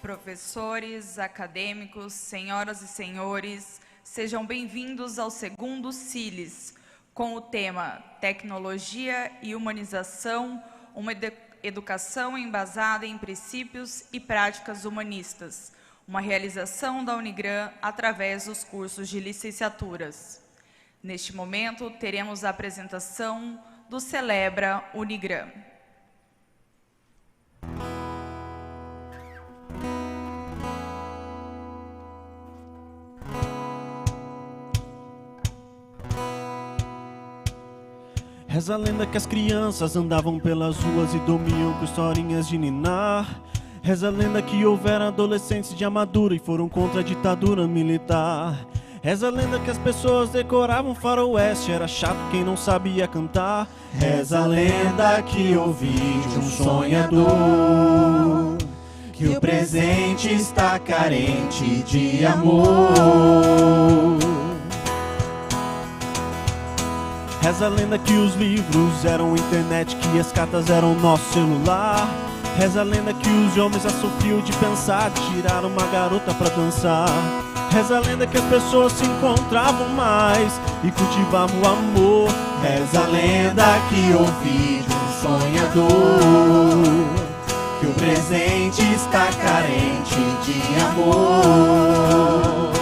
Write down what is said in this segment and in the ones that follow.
Professores, acadêmicos, senhoras e senhores, sejam bem-vindos ao segundo CILES, com o tema Tecnologia e Humanização, uma educação embasada em princípios e práticas humanistas, uma realização da Unigran através dos cursos de licenciaturas. Neste momento, teremos a apresentação do Celebra Unigran. Reza a lenda que as crianças andavam pelas ruas e dormiam com historinhas de ninar. Reza a lenda que houveram adolescentes de armadura e foram contra a ditadura militar. Reza a lenda que as pessoas decoravam faroeste, era chato quem não sabia cantar. Reza a lenda que ouvi de um sonhador, que o presente está carente de amor. Reza a lenda que os livros eram internet, que as cartas eram nosso celular. Reza a lenda que os homens já sofriam de pensar, de tirar uma garota pra dançar. Reza a lenda que as pessoas se encontravam mais e cultivavam o amor. Reza a lenda que ouvi de um sonhador, que o presente está carente de amor.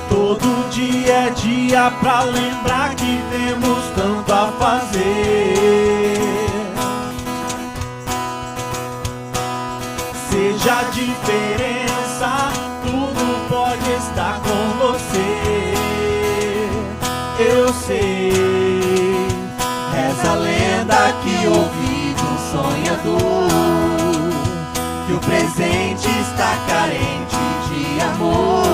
Todo dia é dia pra lembrar que temos tanto a fazer. Seja a diferença, tudo pode estar com você. Eu sei. Reza a lenda que ouvi de um sonhador, que o presente está carente de amor.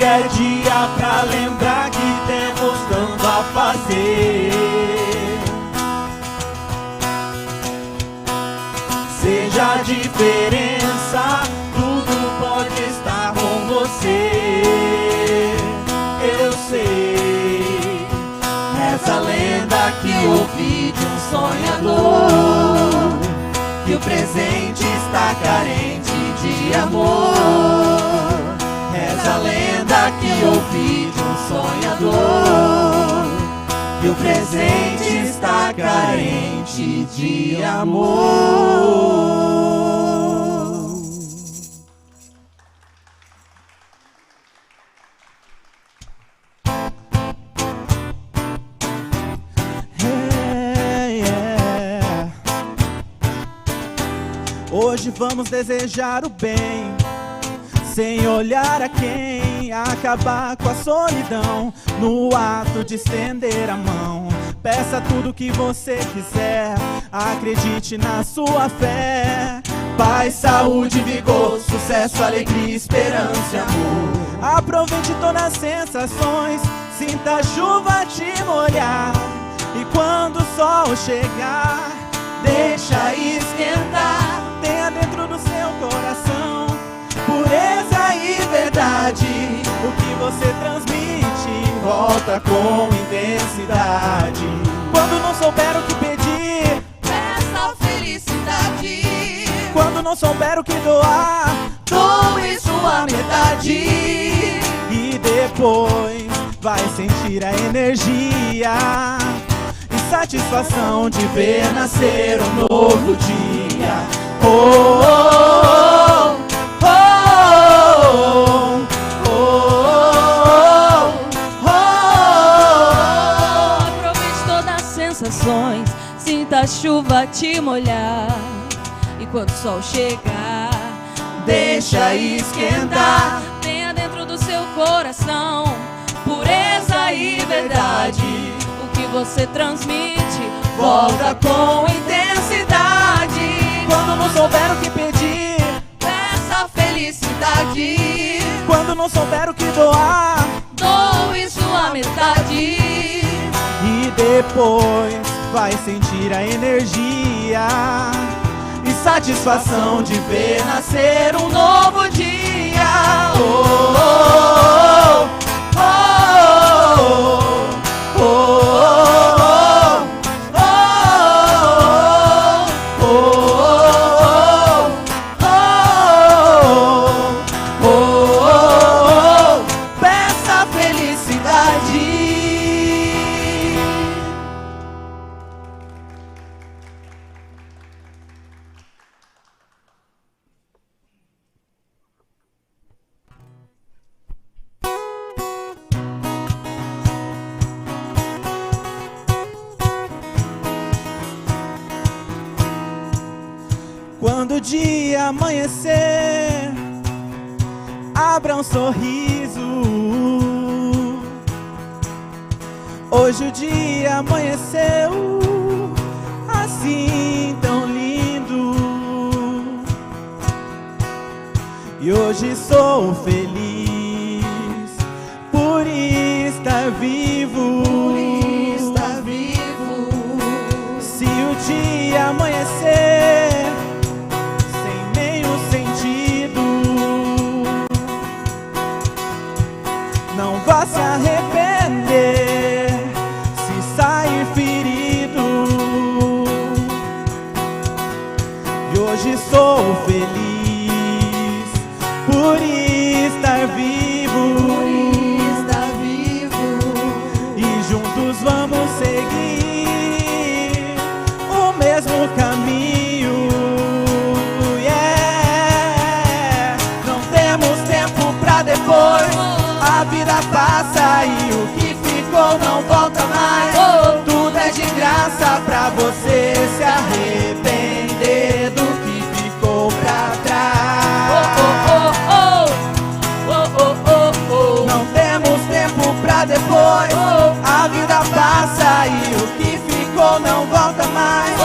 É dia pra lembrar que temos tanto a fazer. Seja a diferença, tudo pode estar com você. Eu sei. Essa lenda que ouvi de um sonhador, que o presente está carente de amor. Reza a lenda que ouvi de um sonhador, que o presente está carente de amor. Hoje vamos desejar o bem, sem olhar a quem, acabar com a solidão, no ato de estender a mão. Peça tudo que você quiser, acredite na sua fé. Paz, saúde, vigor, sucesso, alegria, esperança e amor. Aproveite todas as sensações, sinta a chuva te molhar. E quando o sol chegar, deixa esquentar. Tenha dentro do seu coração pureza e verdade. O que você transmite volta com intensidade. Quando não souber o que pedir, peça felicidade. quando não souber o que doar, Doe sua metade. e depois vai sentir a energia e satisfação de ver nascer um novo dia. Oh, oh, oh, oh, oh, oh, oh. Aproveite todas as sensações, sinta a chuva te molhar. E quando o sol chegar, Deixa esquentar. Tenha dentro do seu coração pureza e verdade. O que você transmite volta com intensidade. Quando não souber o que pedir, Peça felicidade. quando não souber o que doar, Doe sua metade. e depois vai sentir a energia e satisfação de ver nascer um novo dia. Oh, oh, oh, oh, dia amanhecer, abra um sorriso. Hoje o dia amanheceu assim tão lindo, e hoje sou feliz por estar vivo. Se o dia amanhecer sem nenhum sentido, não vá se arrepender se sair ferido. E hoje sou feliz por estar vivo. E juntos vamos seguir o mesmo caminho. Yeah. Não temos tempo pra depois, a vida passa e o que ficou não volta mais. Tudo é de graça pra você se arrepender do que ficou pra trás. Não temos tempo pra depois, a vida passa e o que ficou não volta mais.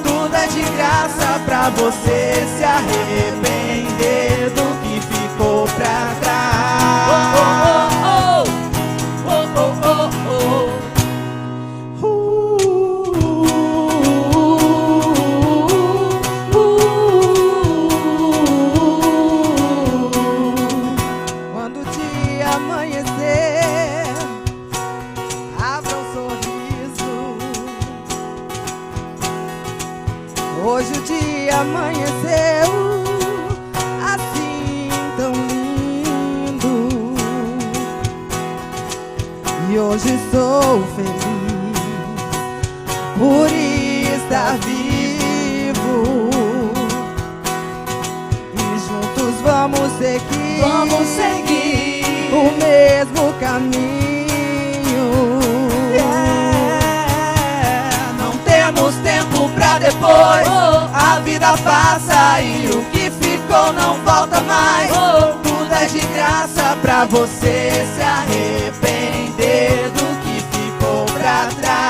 Tudo é de graça pra você se arrepender do que ficou pra trás. Quando o dia amanhecer, abra um sorriso. Hoje o dia amanheceu assim tão lindo, e hoje sou feliz por estar vivo. E juntos vamos seguir o mesmo caminho. Yeah. Não temos tempo pra depois, a vida passa e o que ficou não volta mais. Tudo é de graça pra você se arrepender do que ficou pra trás.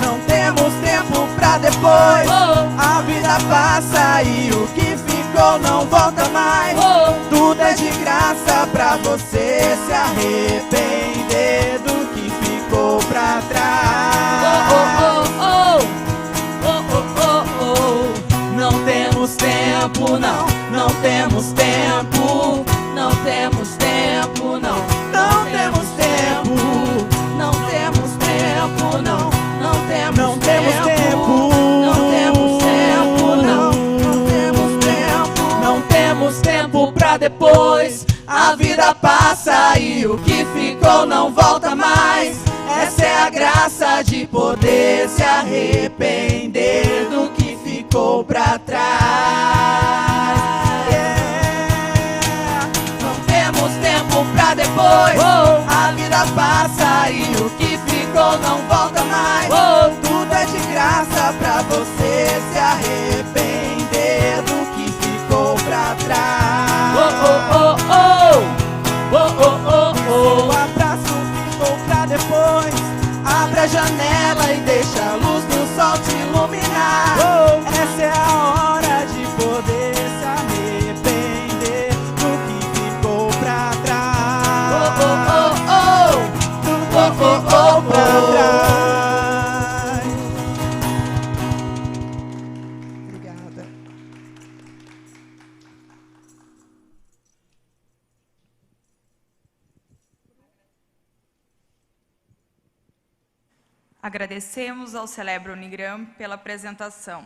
Não temos tempo pra depois, a vida passa e o que ficou não volta mais. Tudo é de graça pra você se arrepender do que ficou pra trás. Não temos tempo, não, não temos tempo, não temos tempo, não, não temos tempo, não temos tempo, não, não temos tempo, não temos tempo, não, não temos tempo, não temos tempo pra depois, a vida passa e o que ficou não volta mais. Essa é a graça de poder se arrepender do que ficou pra trás. Yeah. Não temos tempo pra depois, a vida passa e o que ficou não volta mais. Tudo é de graça pra você se arrepender do que ficou pra trás. O abraço ficou pra depois, abre a janela e deixa a luz do sol te iluminar. Essa é a hora de poder se arrepender do que ficou pra trás. Do que ficou pra trás. Obrigada. Agradecemos ao Celebra Unigram pela apresentação.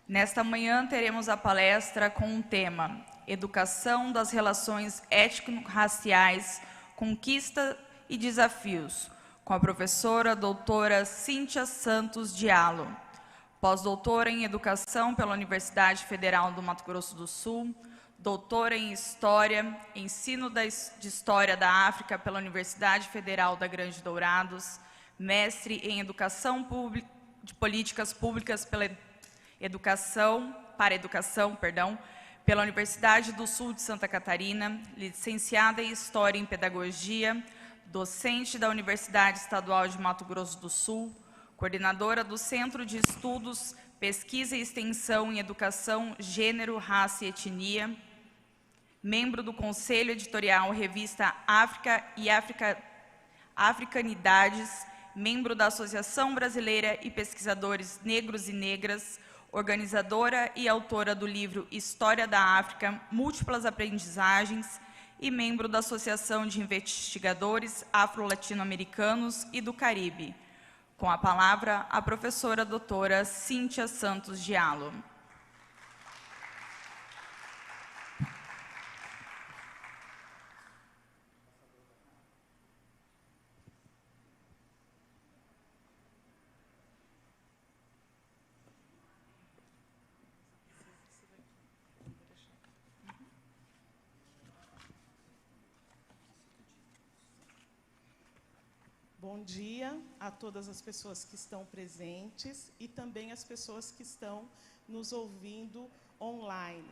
Nesta manhã teremos a palestra com o tema Educação das Relações Étnico-Raciais, Conquista e Desafios, com a professora doutora Cíntia Santos Diallo, pós-doutora em Educação pela Universidade Federal do Mato Grosso do Sul, doutora em História, Ensino de História da África pela Universidade Federal da Grande Dourados, mestre em Educação de Políticas Públicas pela Educação, pela Universidade do Sul de Santa Catarina, licenciada em História e em Pedagogia, docente da Universidade Estadual de Mato Grosso do Sul, coordenadora do Centro de Estudos, Pesquisa e Extensão em Educação, Gênero, Raça e Etnia, membro do Conselho Editorial Revista África e Africanidades, membro da Associação Brasileira e Pesquisadores Negros e Negras, organizadora e autora do livro História da África, Múltiplas Aprendizagens e membro da Associação de Investigadores Afro-Latino-Americanos e do Caribe. Com a palavra, a professora doutora Cíntia Santos Diallo. Bom dia a todas as pessoas que estão presentes e também as pessoas que estão nos ouvindo online.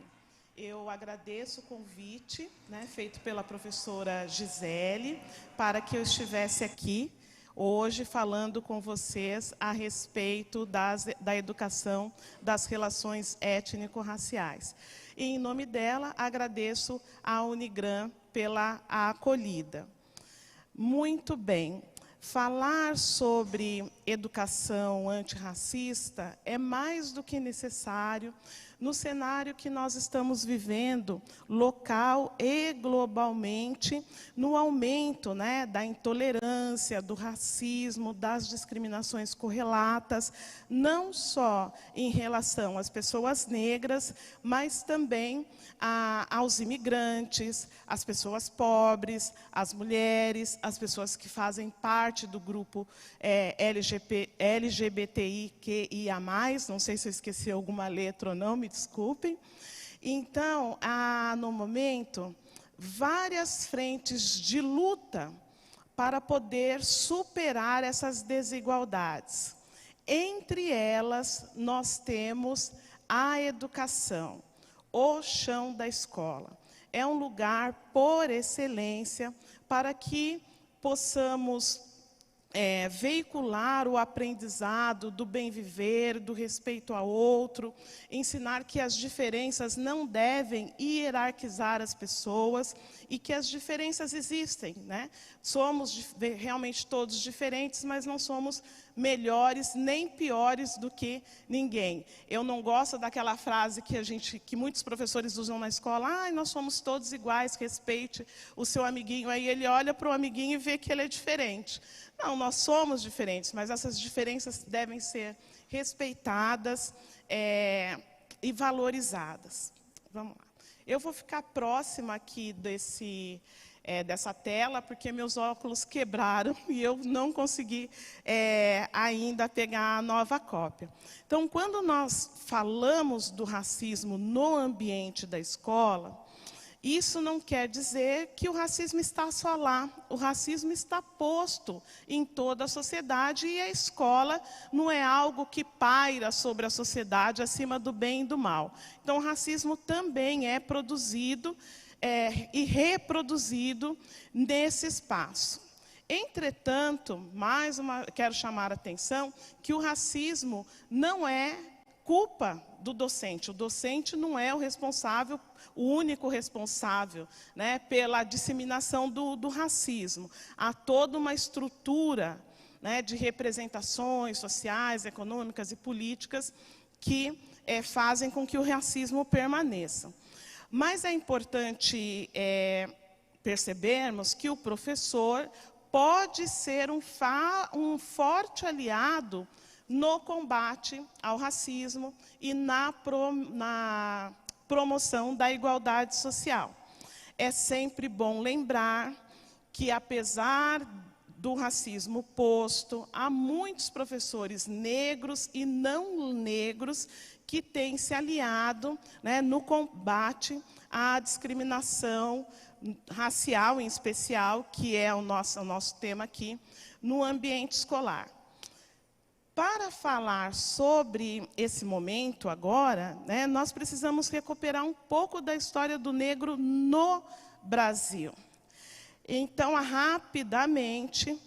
Eu agradeço o convite, feito pela professora Gisele, para que eu estivesse aqui hoje falando com vocês a respeito da educação das relações étnico-raciais. E, em nome dela, agradeço à Unigran pela acolhida. Muito bem. Falar sobre educação antirracista é mais do que necessário no cenário que nós estamos vivendo, local e globalmente, no aumento da intolerância, do racismo, das discriminações correlatas, não só em relação às pessoas negras, mas também aos imigrantes, às pessoas pobres, às mulheres, às pessoas que fazem parte do grupo LGBTIQIA+, não sei se eu esqueci alguma letra ou não, me desculpem. Então, há, no momento, várias frentes de luta para poder superar essas desigualdades. Entre elas, nós temos a educação, o chão da escola. É um lugar, por excelência, para que possamos veicular o aprendizado do bem viver, do respeito ao outro, ensinar que as diferenças não devem hierarquizar as pessoas e que as diferenças existem, Somos realmente todos diferentes, mas não somos melhores nem piores do que ninguém. Eu não gosto daquela frase que muitos professores usam na escola: nós somos todos iguais, respeite o seu amiguinho. Aí ele olha para o amiguinho e vê que ele é diferente. Não, nós somos diferentes, mas essas diferenças devem ser respeitadas e valorizadas. Vamos lá. Eu vou ficar próxima aqui dessa tela, porque meus óculos quebraram e eu não consegui ainda pegar a nova cópia. Então, quando nós falamos do racismo no ambiente da escola, isso não quer dizer que o racismo está só lá. O racismo está posto em toda a sociedade e a escola não é algo que paira sobre a sociedade acima do bem e do mal. Então, o racismo também é produzido e reproduzido nesse espaço. Entretanto, quero chamar a atenção que o racismo não é culpa do docente. O docente não é o único responsável pela disseminação do racismo. Há toda uma estrutura de representações sociais, econômicas e políticas que fazem com que o racismo permaneça. Mas é importante percebermos que o professor pode ser um forte aliado no combate ao racismo e na promoção da igualdade social. É sempre bom lembrar que, apesar do racismo posto, há muitos professores negros e não negros que têm se aliado no combate à discriminação racial, em especial, que é o nosso tema aqui, no ambiente escolar. Para falar sobre esse momento agora, né, nós precisamos recuperar um pouco da história do negro no Brasil. Então, rapidamente,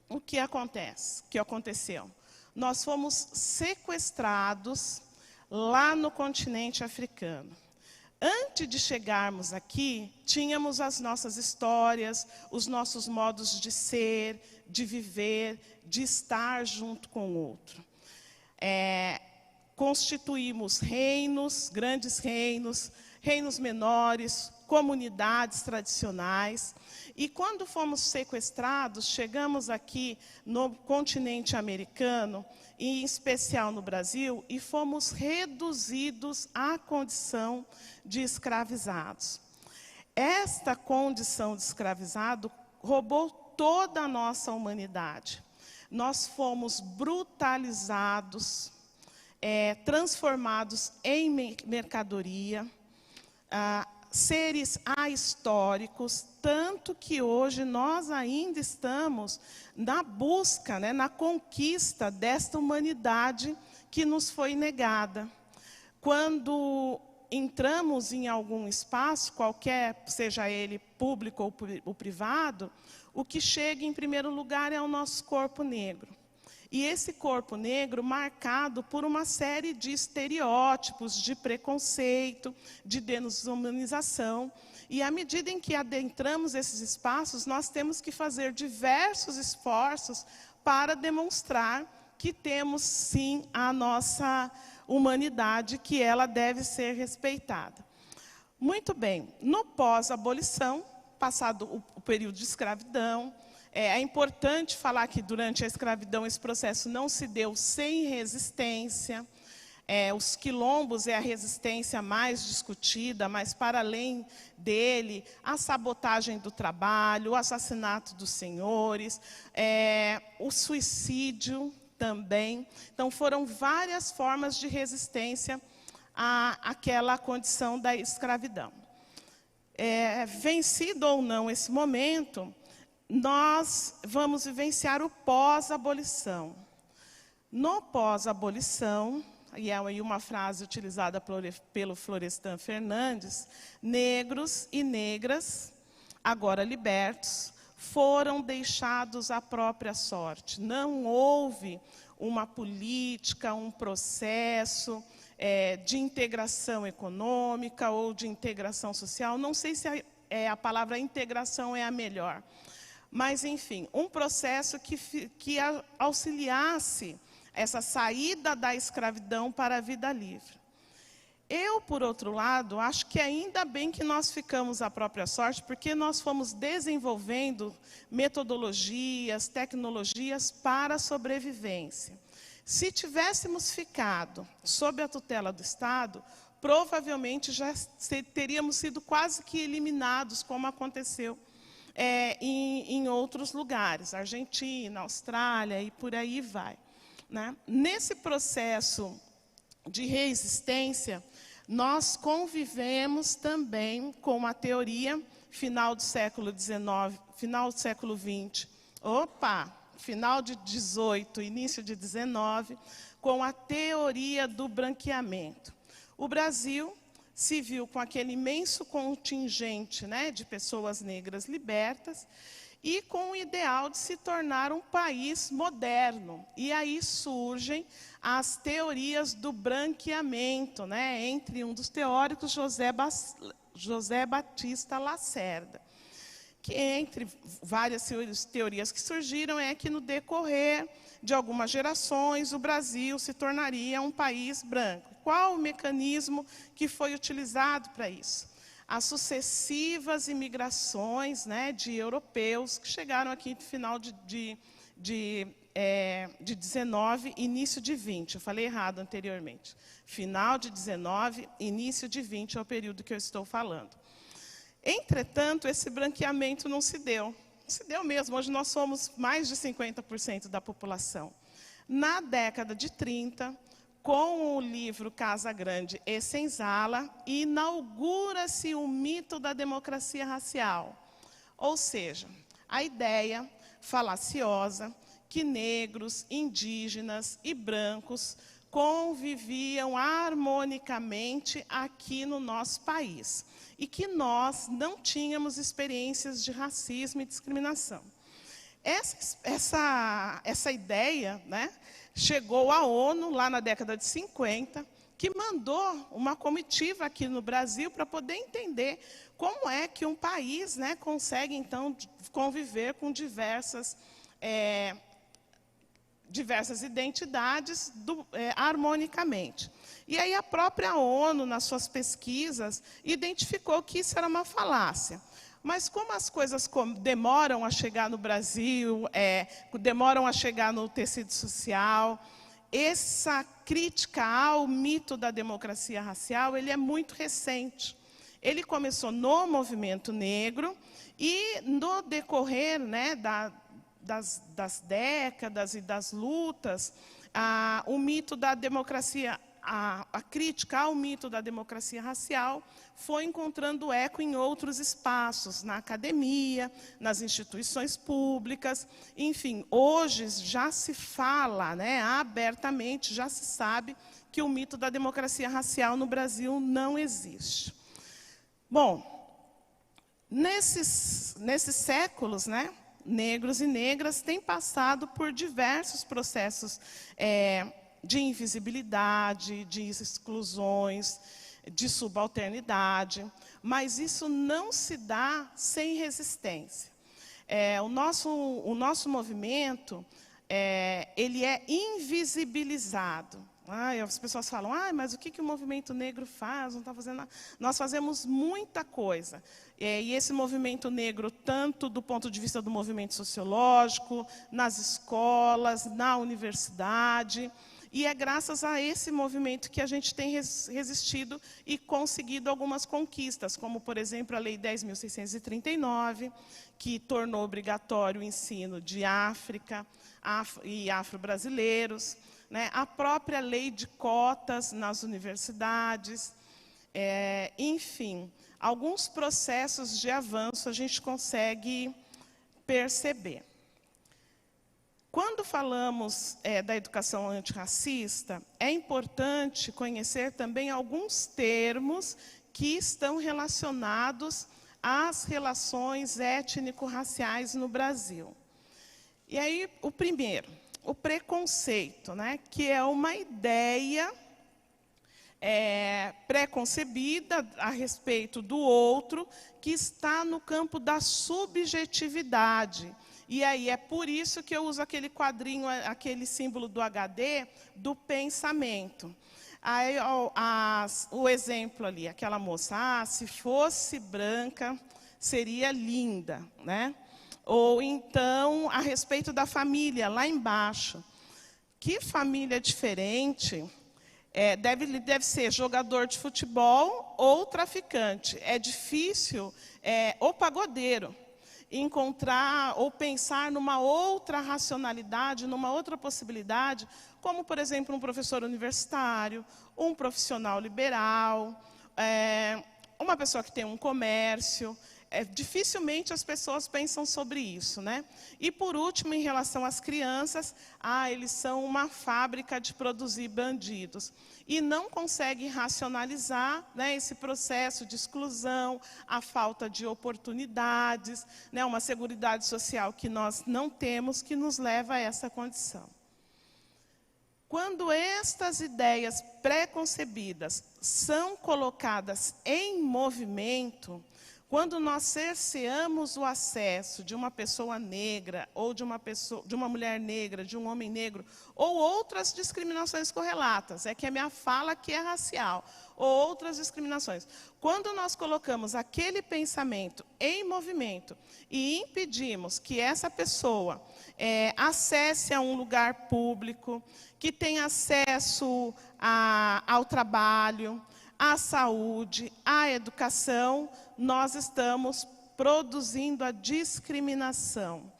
o que acontece? O que aconteceu? Nós fomos sequestrados lá no continente africano. Antes de chegarmos aqui, tínhamos as nossas histórias, os nossos modos de ser, de viver, de estar junto com o outro. Constituímos reinos, grandes reinos, reinos menores, comunidades tradicionais. E quando fomos sequestrados, chegamos aqui no continente americano, em especial no Brasil, e fomos reduzidos à condição de escravizados. Esta condição de escravizado roubou toda a nossa humanidade. Nós fomos brutalizados, transformados em mercadoria, seres ahistóricos, tanto que hoje nós ainda estamos na busca, né, na conquista desta humanidade que nos foi negada. Quando entramos em algum espaço, qualquer, seja ele público ou privado, o que chega em primeiro lugar é o nosso corpo negro. E esse corpo negro marcado por uma série de estereótipos, de preconceito, de desumanização. E à medida em que adentramos esses espaços, nós temos que fazer diversos esforços para demonstrar que temos, sim, a nossa humanidade, que ela deve ser respeitada. Muito bem, no pós-abolição, passado o período de escravidão, é importante falar que durante a escravidão esse processo não se deu sem resistência. Os quilombos é a resistência mais discutida, mas para além dele, a sabotagem do trabalho, o assassinato dos senhores, o suicídio também. Então foram várias formas de resistência àquela condição da escravidão. Vencido ou não esse momento, nós vamos vivenciar o pós-abolição. No pós-abolição, e é uma frase utilizada pelo Florestan Fernandes, negros e negras, agora libertos, foram deixados à própria sorte. Não houve uma política, um processo de integração econômica ou de integração social. Não sei se a palavra integração é a melhor. Mas, enfim, um processo que auxiliasse essa saída da escravidão para a vida livre. Eu, por outro lado, acho que ainda bem que nós ficamos à própria sorte, porque nós fomos desenvolvendo metodologias, tecnologias para a sobrevivência. Se tivéssemos ficado sob a tutela do Estado, provavelmente já teríamos sido quase que eliminados, como aconteceu em outros lugares, Argentina, Austrália e por aí vai. Né? Nesse processo de resistência, nós convivemos também com a teoria, final do século XIX, final do século XX, final de 18, início de 19, com a teoria do branqueamento. O Brasil se viu com aquele imenso contingente, né, de pessoas negras libertas e com o ideal de se tornar um país moderno. E aí surgem as teorias do branqueamento, né, entre um dos teóricos, José Batista Lacerda, que entre várias teorias que surgiram é que no decorrer de algumas gerações o Brasil se tornaria um país branco. Qual o mecanismo que foi utilizado para isso? As sucessivas imigrações, né, de europeus que chegaram aqui no final de 19, início de 20. Eu falei errado anteriormente. Final de 19, início de 20 é o período que eu estou falando. Entretanto, esse branqueamento não se deu. Não se deu mesmo. Hoje nós somos mais de 50% da população. Na década de 30, com o livro Casa Grande e Senzala, inaugura-se o mito da democracia racial. Ou seja, a ideia falaciosa que negros, indígenas e brancos conviviam harmonicamente aqui no nosso país e que nós não tínhamos experiências de racismo e discriminação. Essa ideia, né, chegou à ONU lá na década de 50, que mandou uma comitiva aqui no Brasil para poder entender como é que um país, né, consegue, então, conviver com diversas identidades harmonicamente. E aí a própria ONU, nas suas pesquisas, identificou que isso era uma falácia. Mas como as coisas demoram a chegar no Brasil, demoram a chegar no tecido social, essa crítica ao mito da democracia racial, ele é muito recente. Ele começou no movimento negro e, no decorrer, né, das décadas e das lutas, o mito da democracia, a crítica ao mito da democracia racial foi encontrando eco em outros espaços, na academia, nas instituições públicas. Enfim, hoje já se fala, né, abertamente, já se sabe que o mito da democracia racial no Brasil não existe. Bom, nesses séculos, né, negros e negras têm passado por diversos processos de invisibilidade, de exclusões, de subalternidade, mas isso não se dá sem resistência. O nosso movimento, ele é invisibilizado. As pessoas falam, mas o que o movimento negro faz? Não está fazendo nada. Nós fazemos muita coisa. E esse movimento negro, tanto do ponto de vista do movimento sociológico, nas escolas, na universidade, e é graças a esse movimento que a gente tem resistido e conseguido algumas conquistas, como, por exemplo, a Lei 10.639, que tornou obrigatório o ensino de África e afro-brasileiros, né? A própria lei de cotas nas universidades, enfim, alguns processos de avanço a gente consegue perceber. Quando falamos da educação antirracista, é importante conhecer também alguns termos que estão relacionados às relações étnico-raciais no Brasil. E aí, o primeiro, o preconceito, né, que é uma ideia pré-concebida a respeito do outro, que está no campo da subjetividade. E aí é por isso que eu uso aquele quadrinho, aquele símbolo do HD, do pensamento. Aí, o exemplo ali, aquela moça, se fosse branca, seria linda, né? Ou então, a respeito da família, lá embaixo. Que família diferente deve ser jogador de futebol ou traficante. É difícil, ou pagodeiro, encontrar ou pensar numa outra racionalidade, numa outra possibilidade, como, por exemplo, um professor universitário, um profissional liberal, uma pessoa que tem um comércio. Dificilmente as pessoas pensam sobre isso, né? E, por último, em relação às crianças, eles são uma fábrica de produzir bandidos. E não conseguem racionalizar, né, esse processo de exclusão, a falta de oportunidades, né, uma seguridade social que nós não temos, que nos leva a essa condição. Quando estas ideias pré-concebidas são colocadas em movimento, quando nós cerceamos o acesso de uma pessoa negra, ou de uma mulher negra, de um homem negro, ou outras discriminações correlatas, que a minha fala aqui é racial, ou outras discriminações. Quando nós colocamos aquele pensamento em movimento e impedimos que essa pessoa acesse a um lugar público, que tenha acesso ao trabalho, à saúde, à educação, nós estamos produzindo a discriminação.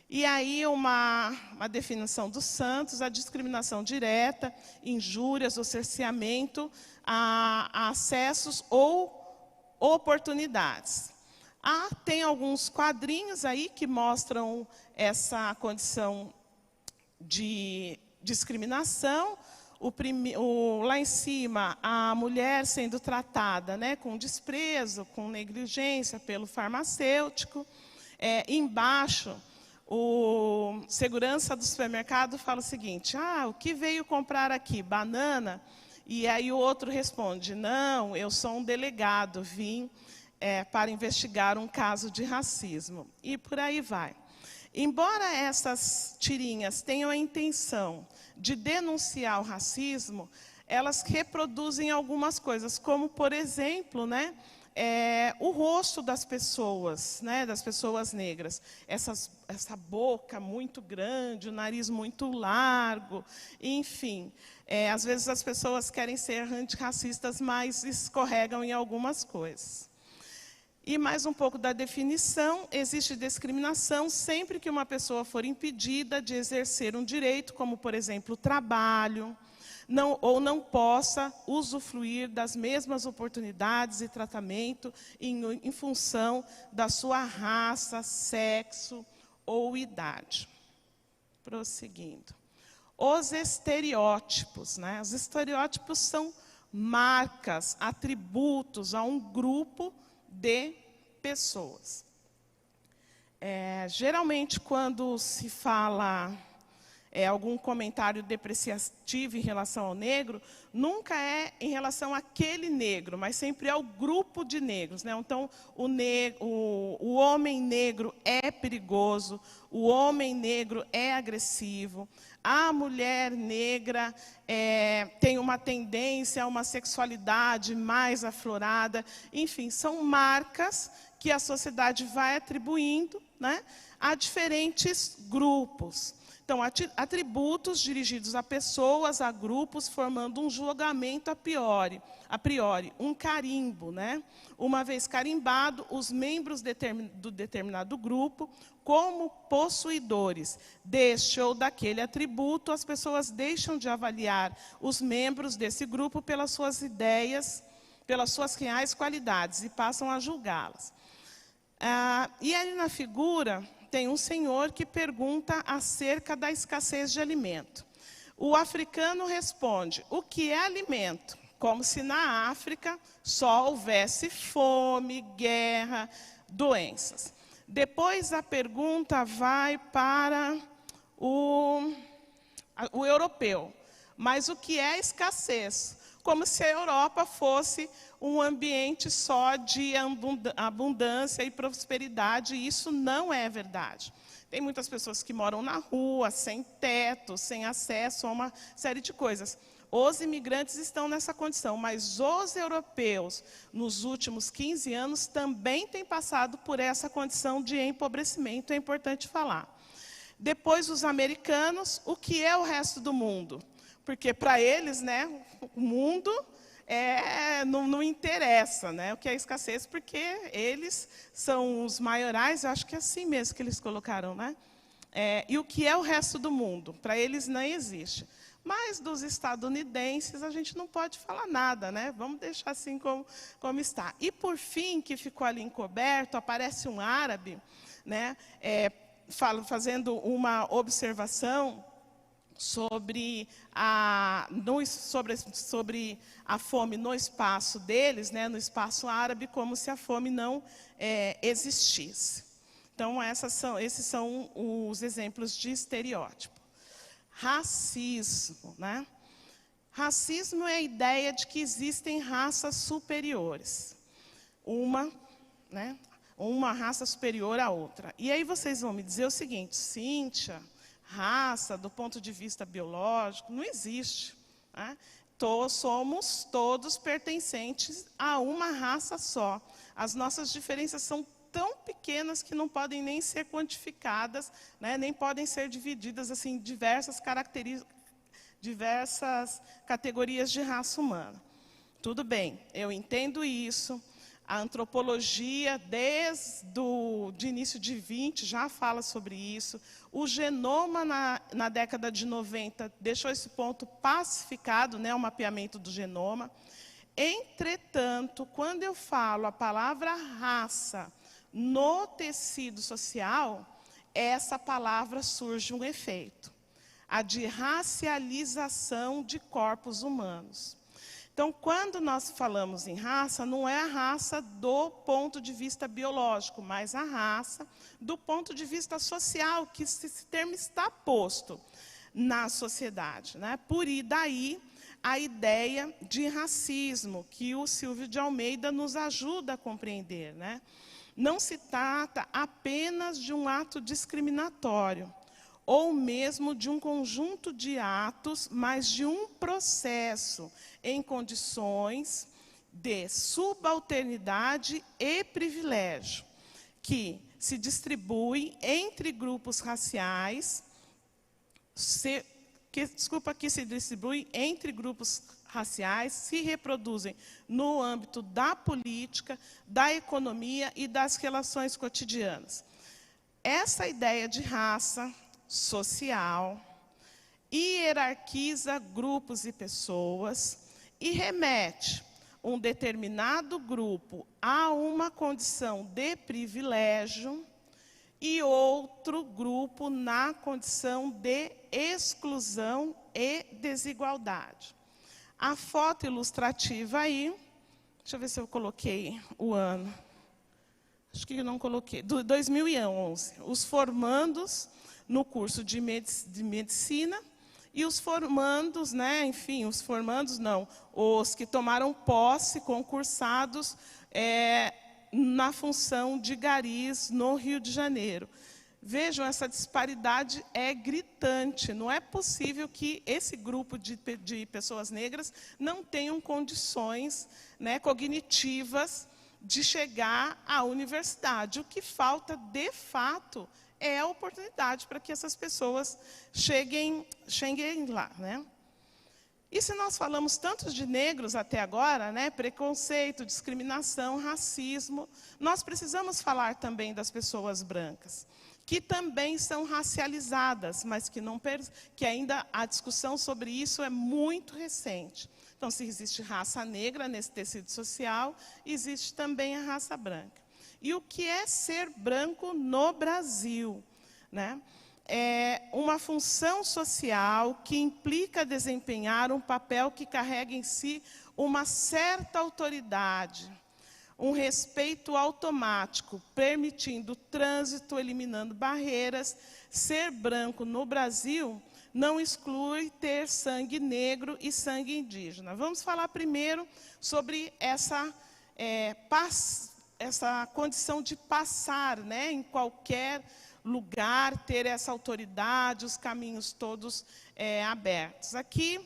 E aí uma definição dos Santos, a discriminação direta, injúrias ou cerceamento a acessos ou oportunidades. Tem alguns quadrinhos aí que mostram essa condição de discriminação. Lá em cima, a mulher sendo tratada, né, com desprezo, com negligência pelo farmacêutico. Embaixo, o segurança do supermercado fala o seguinte: o que veio comprar aqui? Banana? E aí o outro responde: não, eu sou um delegado, vim para investigar um caso de racismo. E por aí vai. Embora essas tirinhas tenham a intenção de denunciar o racismo, elas reproduzem algumas coisas, como, por exemplo, né, o rosto das pessoas, né, das pessoas negras. Essa boca muito grande, o nariz muito largo, enfim. Às vezes as pessoas querem ser antirracistas, mas escorregam em algumas coisas. E mais um pouco da definição: existe discriminação sempre que uma pessoa for impedida de exercer um direito, como, por exemplo, o trabalho, ou não possa usufruir das mesmas oportunidades e tratamento em função da sua raça, sexo ou idade. Prosseguindo. Os estereótipos, né? Os estereótipos são marcas, atributos a um grupo de pessoas. Geralmente, quando se fala algum comentário depreciativo em relação ao negro, nunca é em relação àquele negro, mas sempre ao grupo de negros, né? Então, o homem negro é perigoso, o homem negro é agressivo, a mulher negra tem uma tendência a uma sexualidade mais aflorada. Enfim, são marcas que a sociedade vai atribuindo, né, a diferentes grupos. Então, atributos dirigidos a pessoas, a grupos, formando um julgamento a priori, um carimbo, né? Uma vez carimbado, os membros do determinado grupo, como possuidores deste ou daquele atributo, as pessoas deixam de avaliar os membros desse grupo pelas suas ideias, pelas suas reais qualidades, e passam a julgá-las. E aí, na figura, tem um senhor que pergunta acerca da escassez de alimento. O africano responde: o que é alimento? Como se na África só houvesse fome, guerra, doenças. Depois a pergunta vai para o europeu: mas o que é escassez? Como se a Europa fosse um ambiente só de abundância e prosperidade, e isso não é verdade. Tem muitas pessoas que moram na rua, sem teto, sem acesso a uma série de coisas. Os imigrantes estão nessa condição, mas os europeus, nos últimos 15 anos, também têm passado por essa condição de empobrecimento, é importante falar. Depois, os americanos: o que é o resto do mundo? Porque, para eles, né, o mundo não interessa, né, o que é escassez, porque eles são os maiorais, eu acho que é assim mesmo que eles colocaram, né? E o que é o resto do mundo? Para eles não existe. Mas dos estadunidenses a gente não pode falar nada, né? Vamos deixar assim como está. E, por fim, que ficou ali encoberto, aparece um árabe, né, fazendo uma observação sobre a fome no espaço deles, né, no espaço árabe, como se a fome não existisse. Então, esses são os exemplos de estereótipo. Racismo, né? Racismo é a ideia de que existem raças superiores. Uma raça superior à outra. E aí vocês vão me dizer o seguinte: Cíntia, raça, do ponto de vista biológico, não existe, né? Somos todos pertencentes a uma raça só. As nossas diferenças são tão pequenas que não podem nem ser quantificadas, né? Nem podem ser divididas assim, em diversas categorias de raça humana. Tudo bem, eu entendo isso. A antropologia, desde o início de 20, já fala sobre isso. O genoma, na década de 90, deixou esse ponto pacificado, né, o mapeamento do genoma. Entretanto, quando eu falo a palavra raça no tecido social, essa palavra surge um efeito. a de racialização de corpos humanos. Então, quando nós falamos em raça, não é a raça do ponto de vista biológico, mas a raça do ponto de vista social, que esse termo está posto na sociedade, né? Por daí a ideia de racismo, que o Silvio de Almeida nos ajuda a compreender, né? Não se trata apenas de um ato discriminatório, ou mesmo de um conjunto de atos, mas de um processo em condições de subalternidade e privilégio, que se distribui entre grupos raciais, que se distribuem entre grupos raciais, se reproduzem no âmbito da política, da economia e das relações cotidianas. Essa ideia de raça social hierarquiza grupos e pessoas e remete um determinado grupo a uma condição de privilégio e outro grupo na condição de exclusão e desigualdade. A foto ilustrativa aí, deixa eu ver se eu coloquei o ano. Acho que eu não coloquei. 2011. Os formandos no curso de medicina e os formandos, né, enfim, os formandos não, os que tomaram posse, concursados na função de garis no Rio de Janeiro. Vejam, essa disparidade é gritante. Não é possível que esse grupo de pessoas negras não tenham condições, né, cognitivas de chegar à universidade. O que falta, de fato, é a oportunidade para que essas pessoas cheguem lá, né? E se nós falamos tanto de negros até agora, né, preconceito, discriminação, racismo, nós precisamos falar também das pessoas brancas, que também são racializadas, mas que ainda a discussão sobre isso é muito recente. Então, se existe raça negra nesse tecido social, existe também a raça branca. E o que é ser branco no Brasil, né? É uma função social que implica desempenhar um papel que carrega em si uma certa autoridade, um respeito automático, permitindo o trânsito, eliminando barreiras. Ser branco no Brasil não exclui ter sangue negro e sangue indígena. Vamos falar primeiro sobre essa condição de passar, né, em qualquer lugar, ter essa autoridade, os caminhos todos abertos. Aqui,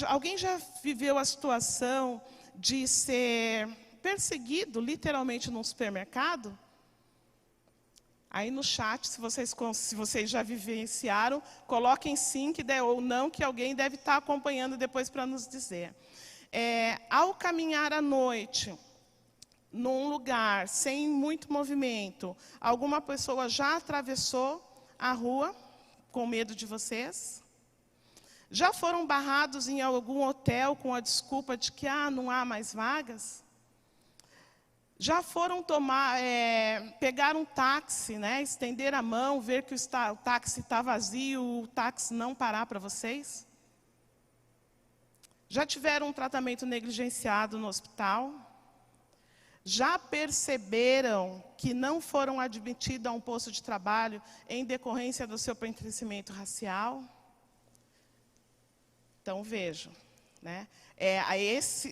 alguém já viveu a situação de ser perseguido, literalmente, num supermercado? Aí no chat, se vocês já vivenciaram, coloquem sim ou não, que alguém deve estar acompanhando depois para nos dizer. Ao caminhar à noite, num lugar sem muito movimento, alguma pessoa já atravessou a rua com medo de vocês? Já foram barrados em algum hotel com a desculpa de que não há mais vagas? Já foram pegar um táxi, né, estender a mão, ver que o táxi está vazio, o táxi não parar para vocês? Já tiveram um tratamento negligenciado no hospital? Já perceberam que não foram admitidos a um posto de trabalho em decorrência do seu pertencimento racial? Então, vejam, né?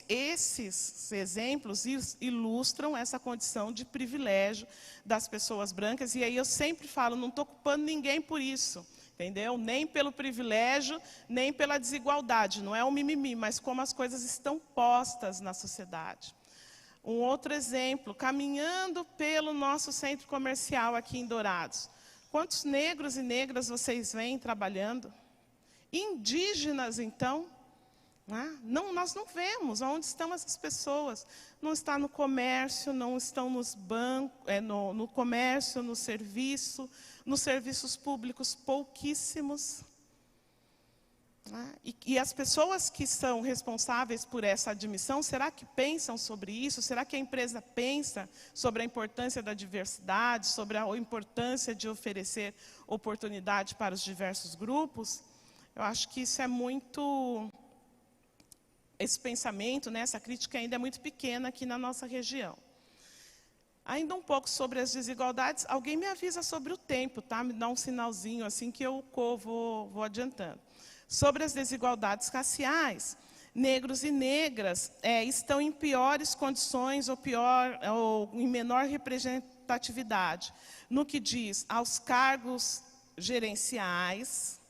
Esses exemplos ilustram essa condição de privilégio das pessoas brancas. E aí eu sempre falo, não estou culpando ninguém por isso, entendeu? Nem pelo privilégio, nem pela desigualdade. Não é um mimimi, mas como as coisas estão postas na sociedade. Um outro exemplo, caminhando pelo nosso centro comercial aqui em Dourados. Quantos negros e negras vocês veem trabalhando? Indígenas, então? Não, nós não vemos. Onde estão essas pessoas? Não está no comércio, não estão nos bancos, no comércio, no serviço, nos serviços públicos, pouquíssimos. E as pessoas que são responsáveis por essa admissão, será que pensam sobre isso? Será que a empresa pensa sobre a importância da diversidade, sobre a importância de oferecer oportunidade para os diversos grupos? Eu acho que isso é muito... Esse pensamento, né, essa crítica ainda é muito pequena aqui na nossa região. Ainda um pouco sobre as desigualdades. Alguém me avisa sobre o tempo, tá? Me dá um sinalzinho assim que eu vou adiantando. Sobre as desigualdades raciais, negros e negras estão em piores condições ou em menor representatividade no que diz aos cargos gerenciais,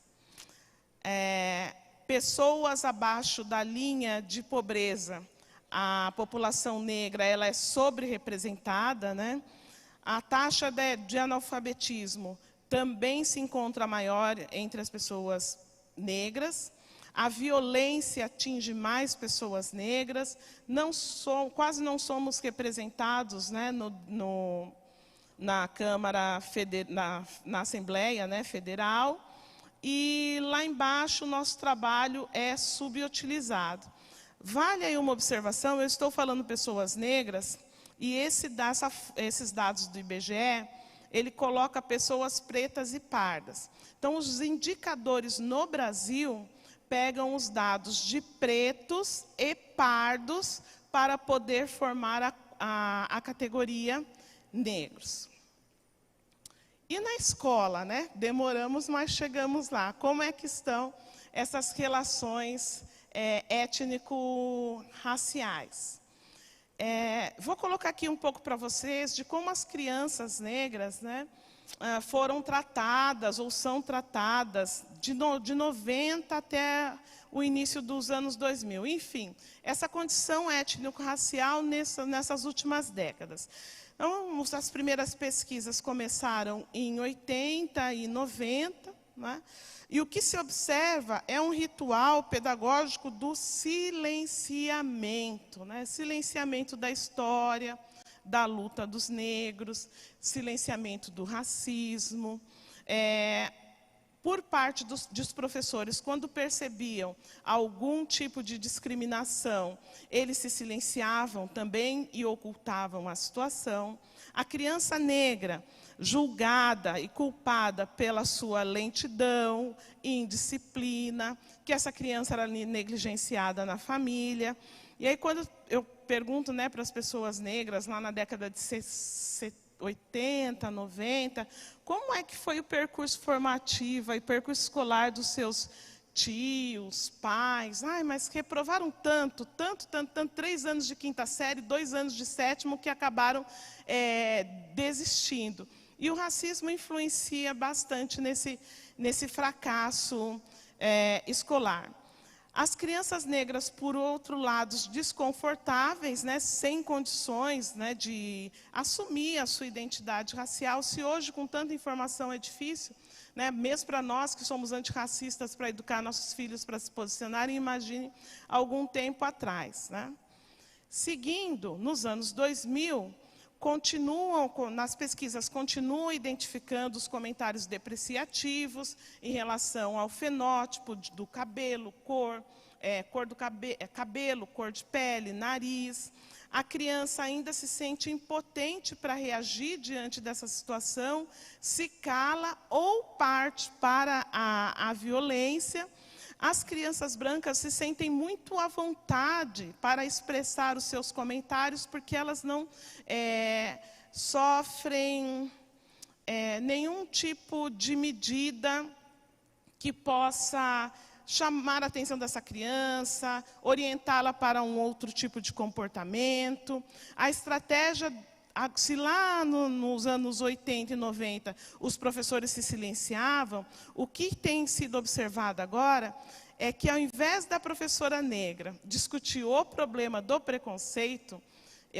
pessoas abaixo da linha de pobreza, a população negra ela é sobre-representada, né? A taxa de analfabetismo também se encontra maior entre as pessoas negras. A violência atinge mais pessoas negras. Quase não somos representados, né, na Câmara, na Assembleia, né, Federal. E lá embaixo o nosso trabalho é subutilizado. Vale aí uma observação, eu estou falando pessoas negras, e esses dados do IBGE, ele coloca pessoas pretas e pardas. Então, os indicadores no Brasil pegam os dados de pretos e pardos para poder formar a categoria negros. E na escola, né? Demoramos, mas chegamos lá. Como é que estão essas relações étnico-raciais? Vou colocar aqui um pouco para vocês de como as crianças negras, né, foram tratadas ou são tratadas de 90 até o início dos anos 2000. Enfim, essa condição étnico-racial nessas últimas décadas. Então, as primeiras pesquisas começaram em 80 e 90, né? E o que se observa é um ritual pedagógico do silenciamento, né? Silenciamento da história, da luta dos negros, silenciamento do racismo. Por parte dos professores, quando percebiam algum tipo de discriminação, eles se silenciavam também e ocultavam a situação. A criança negra, julgada e culpada pela sua lentidão, indisciplina, que essa criança era negligenciada na família. E aí, quando eu pergunto, né, para as pessoas negras, lá na década de 80, 90, como é que foi o percurso formativo e percurso escolar dos seus tios, pais? Ai, mas reprovaram tanto, 3 anos de quinta série, 2 anos de sétimo, que acabaram desistindo. E o racismo influencia bastante nesse fracasso escolar. As crianças negras, por outro lado, desconfortáveis, né, sem condições, né, de assumir a sua identidade racial. Se hoje, com tanta informação, é difícil, né, mesmo para nós que somos antirracistas, para educar nossos filhos para se posicionarem, imagine algum tempo atrás, né? Seguindo, nos anos 2000, nas pesquisas, continuam identificando os comentários depreciativos em relação ao fenótipo do cabelo, cor do cabelo, cor de pele, nariz. A criança ainda se sente impotente para reagir diante dessa situação, se cala ou parte para a violência. As crianças brancas se sentem muito à vontade para expressar os seus comentários, porque elas não sofrem nenhum tipo de medida que possa chamar a atenção dessa criança, orientá-la para um outro tipo de comportamento. A estratégia, se lá nos anos 80 e 90 os professores se silenciavam, o que tem sido observado agora é que, ao invés da professora negra discutir o problema do preconceito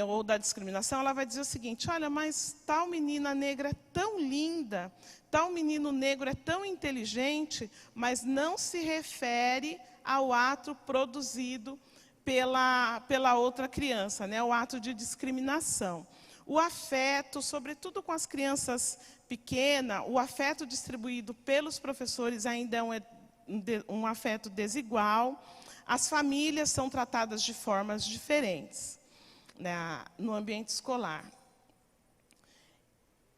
ou da discriminação, ela vai dizer o seguinte: olha, mas tal menina negra é tão linda, tal menino negro é tão inteligente, mas não se refere ao ato produzido pela outra criança, né, o ato de discriminação. O afeto, sobretudo com as crianças pequenas, o afeto distribuído pelos professores ainda é um afeto desigual. As famílias são tratadas de formas diferentes, né, no ambiente escolar.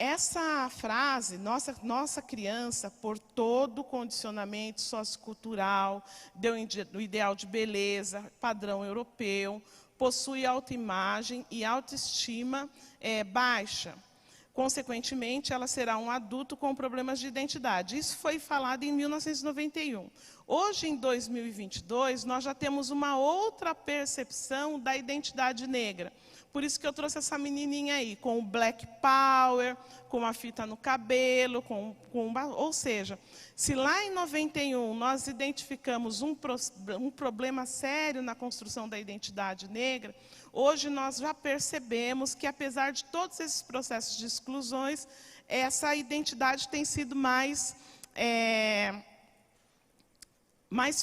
Essa frase, nossa criança, por todo o condicionamento sociocultural, do ideal de beleza, padrão europeu, possui autoimagem e autoestima baixa. Consequentemente, ela será um adulto com problemas de identidade. Isso foi falado em 1991. Hoje, em 2022, nós já temos uma outra percepção da identidade negra. Por isso que eu trouxe essa menininha aí, com o Black Power, com uma fita no cabelo, ou seja, se lá em 91 nós identificamos um problema sério na construção da identidade negra, hoje nós já percebemos que, apesar de todos esses processos de exclusões, essa identidade tem sido mais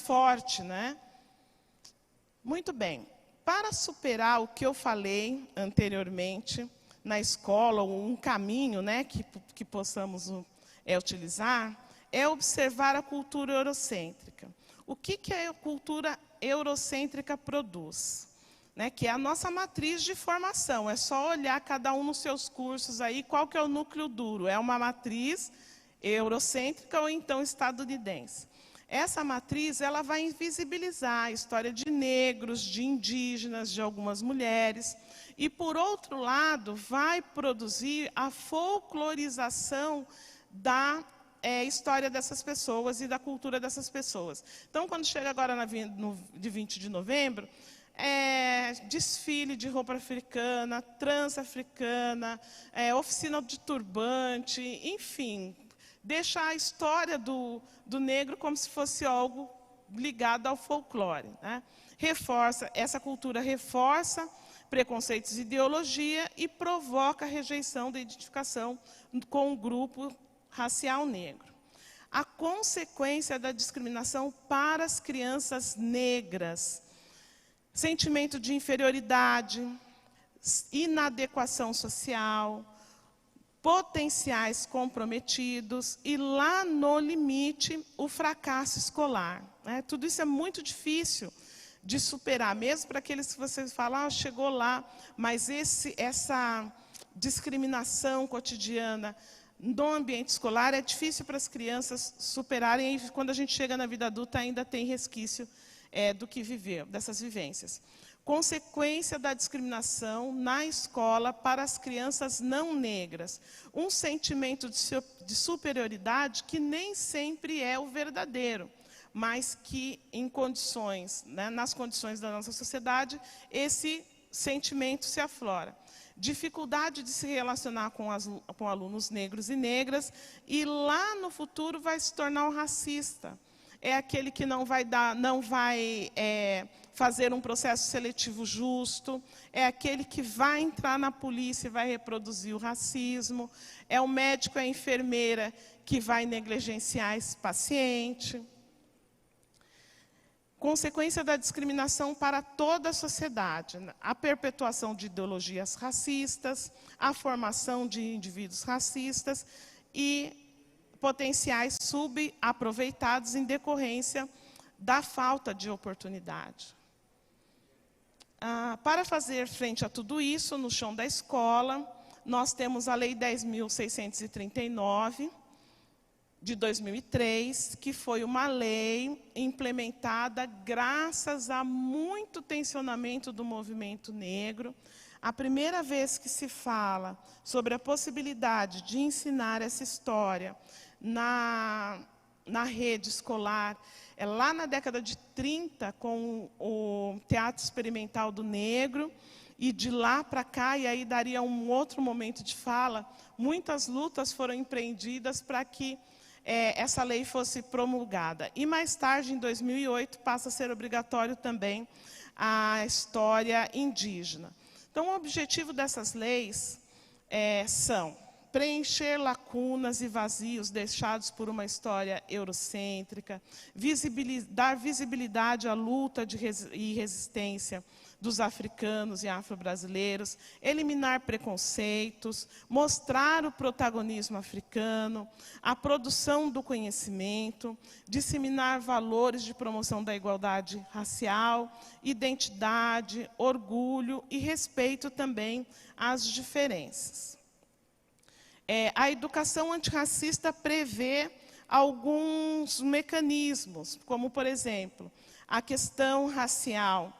forte, né? Muito bem. Para superar o que eu falei anteriormente na escola, um caminho, né, que possamos utilizar, é observar a cultura eurocêntrica. O que a cultura eurocêntrica produz? Né, que é a nossa matriz de formação. É só olhar cada um nos seus cursos aí, qual que é o núcleo duro. É uma matriz eurocêntrica ou então estadunidense. Essa matriz ela vai invisibilizar a história de negros, de indígenas, de algumas mulheres. E, por outro lado, vai produzir a folclorização da história dessas pessoas e da cultura dessas pessoas. Então, quando chega agora de 20 de novembro, desfile de roupa africana, trança africana, oficina de turbante, enfim, deixa a história do negro como se fosse algo ligado ao folclore. Né? Essa cultura reforça preconceitos e ideologia e provoca a rejeição da identificação com o grupo racial negro. A consequência da discriminação para as crianças negras: sentimento de inferioridade, inadequação social, potenciais comprometidos e, lá no limite, o fracasso escolar. Né? Tudo isso é muito difícil de superar, mesmo para aqueles que vocês falam, chegou lá, mas essa discriminação cotidiana no ambiente escolar é difícil para as crianças superarem, e quando a gente chega na vida adulta ainda tem resquício do que viveu, dessas vivências. Consequência da discriminação na escola para as crianças não negras. Um sentimento de superioridade que nem sempre é o verdadeiro, mas que, em condições, né, nas condições da nossa sociedade, esse sentimento se aflora. Dificuldade de se relacionar com alunos negros e negras, e lá no futuro vai se tornar um racista. É aquele que não vai fazer um processo seletivo justo, é aquele que vai entrar na polícia e vai reproduzir o racismo, é o médico, é a enfermeira que vai negligenciar esse paciente. Consequência da discriminação para toda a sociedade: a perpetuação de ideologias racistas, a formação de indivíduos racistas e potenciais subaproveitados em decorrência da falta de oportunidade. Para fazer frente a tudo isso, no chão da escola, nós temos a Lei 10.639, de 2003, que foi uma lei implementada graças a muito tensionamento do movimento negro. A primeira vez que se fala sobre a possibilidade de ensinar essa história na rede escolar é lá na década de 30, com o Teatro Experimental do Negro, e de lá para cá, e aí daria um outro momento de fala, muitas lutas foram empreendidas para que essa lei fosse promulgada. E mais tarde, em 2008, passa a ser obrigatório também a história indígena. Então, o objetivo dessas leis são preencher lacunas e vazios deixados por uma história eurocêntrica, dar visibilidade à luta e resistência dos africanos e afro-brasileiros, eliminar preconceitos, mostrar o protagonismo africano, a produção do conhecimento, disseminar valores de promoção da igualdade racial, identidade, orgulho e respeito também às diferenças. A educação antirracista prevê alguns mecanismos, como, por exemplo, a questão racial.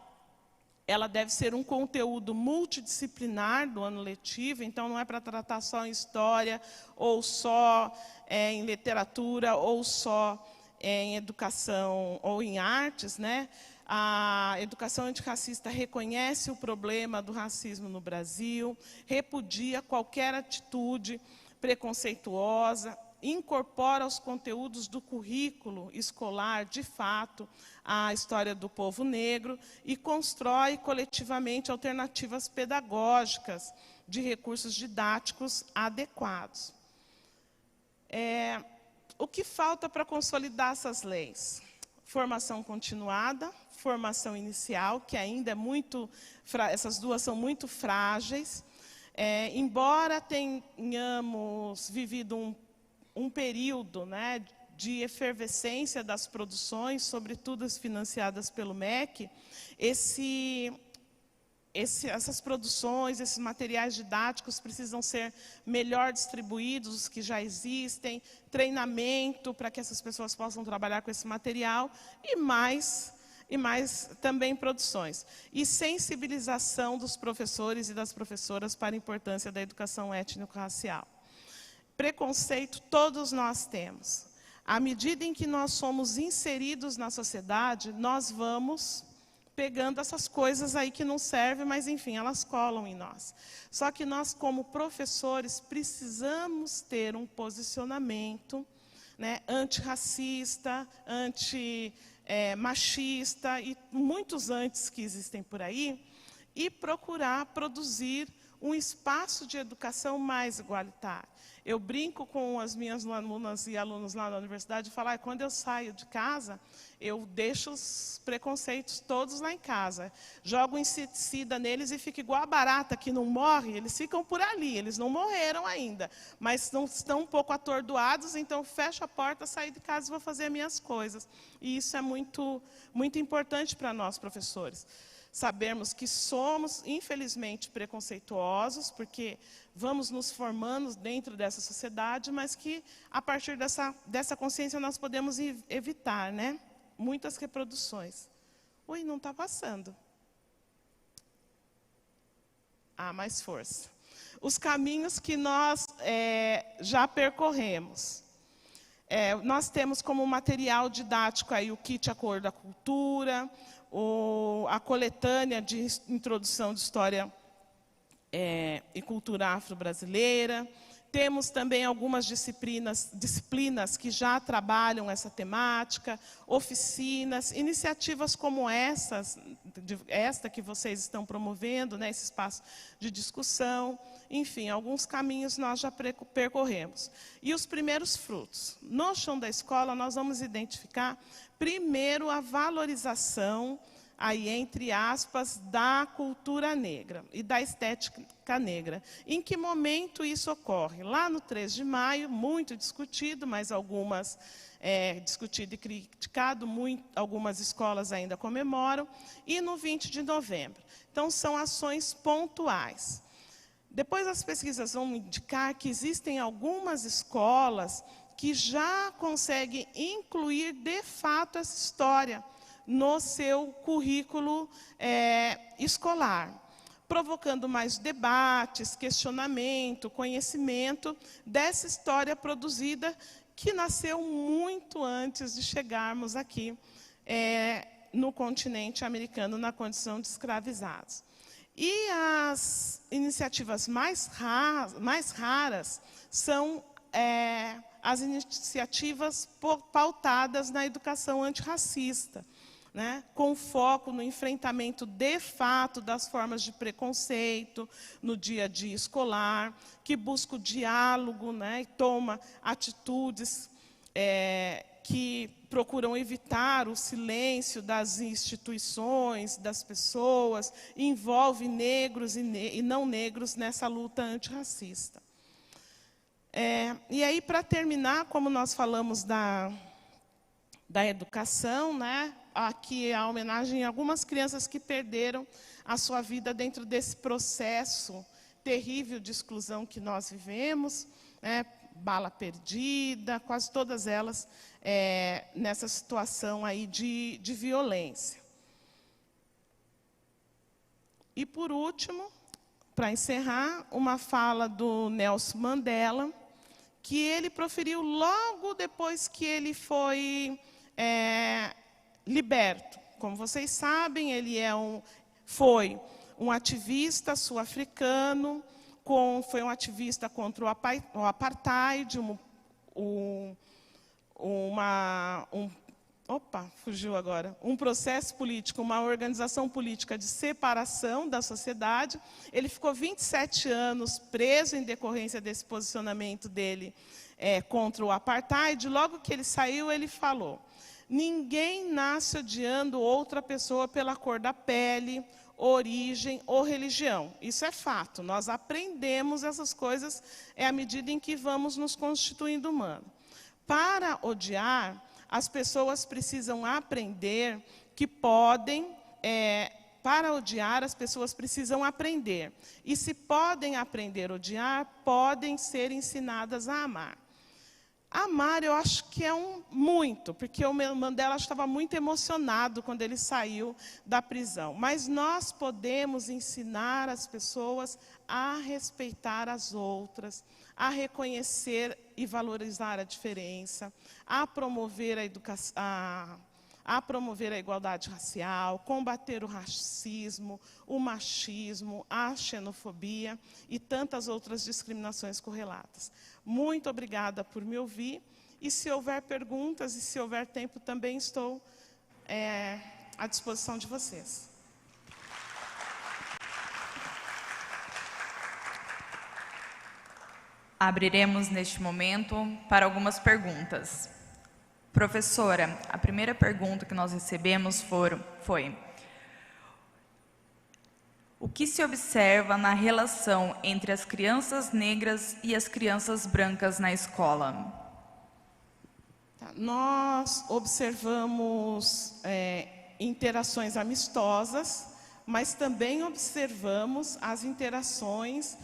Ela deve ser um conteúdo multidisciplinar do ano letivo, então não é para tratar só em história, ou só em literatura, ou só em educação ou em artes, né? A educação antirracista reconhece o problema do racismo no Brasil, repudia qualquer atitude preconceituosa, incorpora aos conteúdos do currículo escolar, de fato, a história do povo negro e constrói coletivamente alternativas pedagógicas de recursos didáticos adequados. O que falta para consolidar essas leis? Formação continuada, formação inicial, que ainda é muito... Essas duas são muito frágeis. Embora tenhamos vivido um período, né, de efervescência das produções, sobretudo as financiadas pelo MEC, essas produções, esses materiais didáticos precisam ser melhor distribuídos, os que já existem, treinamento para que essas pessoas possam trabalhar com esse material, e mais também produções. E sensibilização dos professores e das professoras para a importância da educação étnico-racial. Preconceito todos nós temos. À medida em que nós somos inseridos na sociedade, nós vamos pegando essas coisas aí que não servem, mas, enfim, elas colam em nós. Só que nós, como professores, precisamos ter um posicionamento, né, antirracista, antimachista e muitos antes que existem por aí, e procurar produzir um espaço de educação mais igualitário. Eu brinco com as minhas alunas e alunos lá na universidade e falo, quando eu saio de casa, eu deixo os preconceitos todos lá em casa. Jogo inseticida neles e fica igual a barata que não morre, eles ficam por ali, eles não morreram ainda, mas estão um pouco atordoados, então eu fecho a porta, saio de casa e vou fazer as minhas coisas. E isso é muito, muito importante para nós, professores. Sabermos que somos, infelizmente, preconceituosos, porque vamos nos formando dentro dessa sociedade, mas que, a partir dessa consciência, nós podemos evitar, né, muitas reproduções. Ui, não está passando. Mais força. Os caminhos que nós já percorremos. Nós temos como material didático aí o kit A Cor da Cultura, a coletânea de introdução de história e cultura afro-brasileira. Temos também algumas disciplinas que já trabalham essa temática, oficinas, iniciativas como esta que vocês estão promovendo, né, esse espaço de discussão. Enfim, alguns caminhos nós já percorremos. E os primeiros frutos. No chão da escola, nós vamos identificar, primeiro, a valorização, aí, entre aspas, da cultura negra e da estética negra. Em que momento isso ocorre? Lá no 3 de maio, muito discutido, mas algumas discutido e criticado, algumas escolas ainda comemoram, e no 20 de novembro. Então, são ações pontuais. Depois, as pesquisas vão indicar que existem algumas escolas que já conseguem incluir, de fato, essa história no seu currículo escolar, provocando mais debates, questionamento, conhecimento dessa história produzida que nasceu muito antes de chegarmos aqui no continente americano, na condição de escravizados. E as iniciativas mais raras são as iniciativas pautadas na educação antirracista, né, com foco no enfrentamento de fato das formas de preconceito no dia a dia escolar, que busca o diálogo, né, e toma atitudes que procuram evitar o silêncio das instituições, das pessoas, e envolve negros e não negros nessa luta antirracista. E aí, para terminar, como nós falamos da educação, né, aqui é a homenagem a algumas crianças que perderam a sua vida dentro desse processo terrível de exclusão que nós vivemos, né, bala perdida, quase todas elas nessa situação aí de violência. E, por último, para encerrar, uma fala do Nelson Mandela, que ele proferiu logo depois que ele foi liberto. Como vocês sabem, ele foi um ativista sul-africano, foi um ativista contra o apartheid, um processo político, uma organização política de separação da sociedade. Ele ficou 27 anos preso em decorrência desse posicionamento dele contra o apartheid. Logo que ele saiu, ele falou: ninguém nasce odiando outra pessoa pela cor da pele, origem ou religião. Isso é fato. Nós aprendemos essas coisas à medida em que vamos nos constituindo humanos. Para odiar, as pessoas precisam aprender que podem... para odiar, as pessoas precisam aprender. E se podem aprender a odiar, podem ser ensinadas a amar. Amar, eu acho que é muito, porque o Mandela estava muito emocionado quando ele saiu da prisão. Mas nós podemos ensinar as pessoas a respeitar as outras, a reconhecer e valorizar a diferença, a promover a educação, a promover a igualdade racial, combater o racismo, o machismo, a xenofobia e tantas outras discriminações correlatas. Muito obrigada por me ouvir. E se houver perguntas e se houver tempo, também estou à disposição de vocês. Abriremos neste momento para algumas perguntas. Professora, a primeira pergunta que nós recebemos foi: o que se observa na relação entre as crianças negras e as crianças brancas na escola? Nós observamos interações amistosas, mas também observamos as interações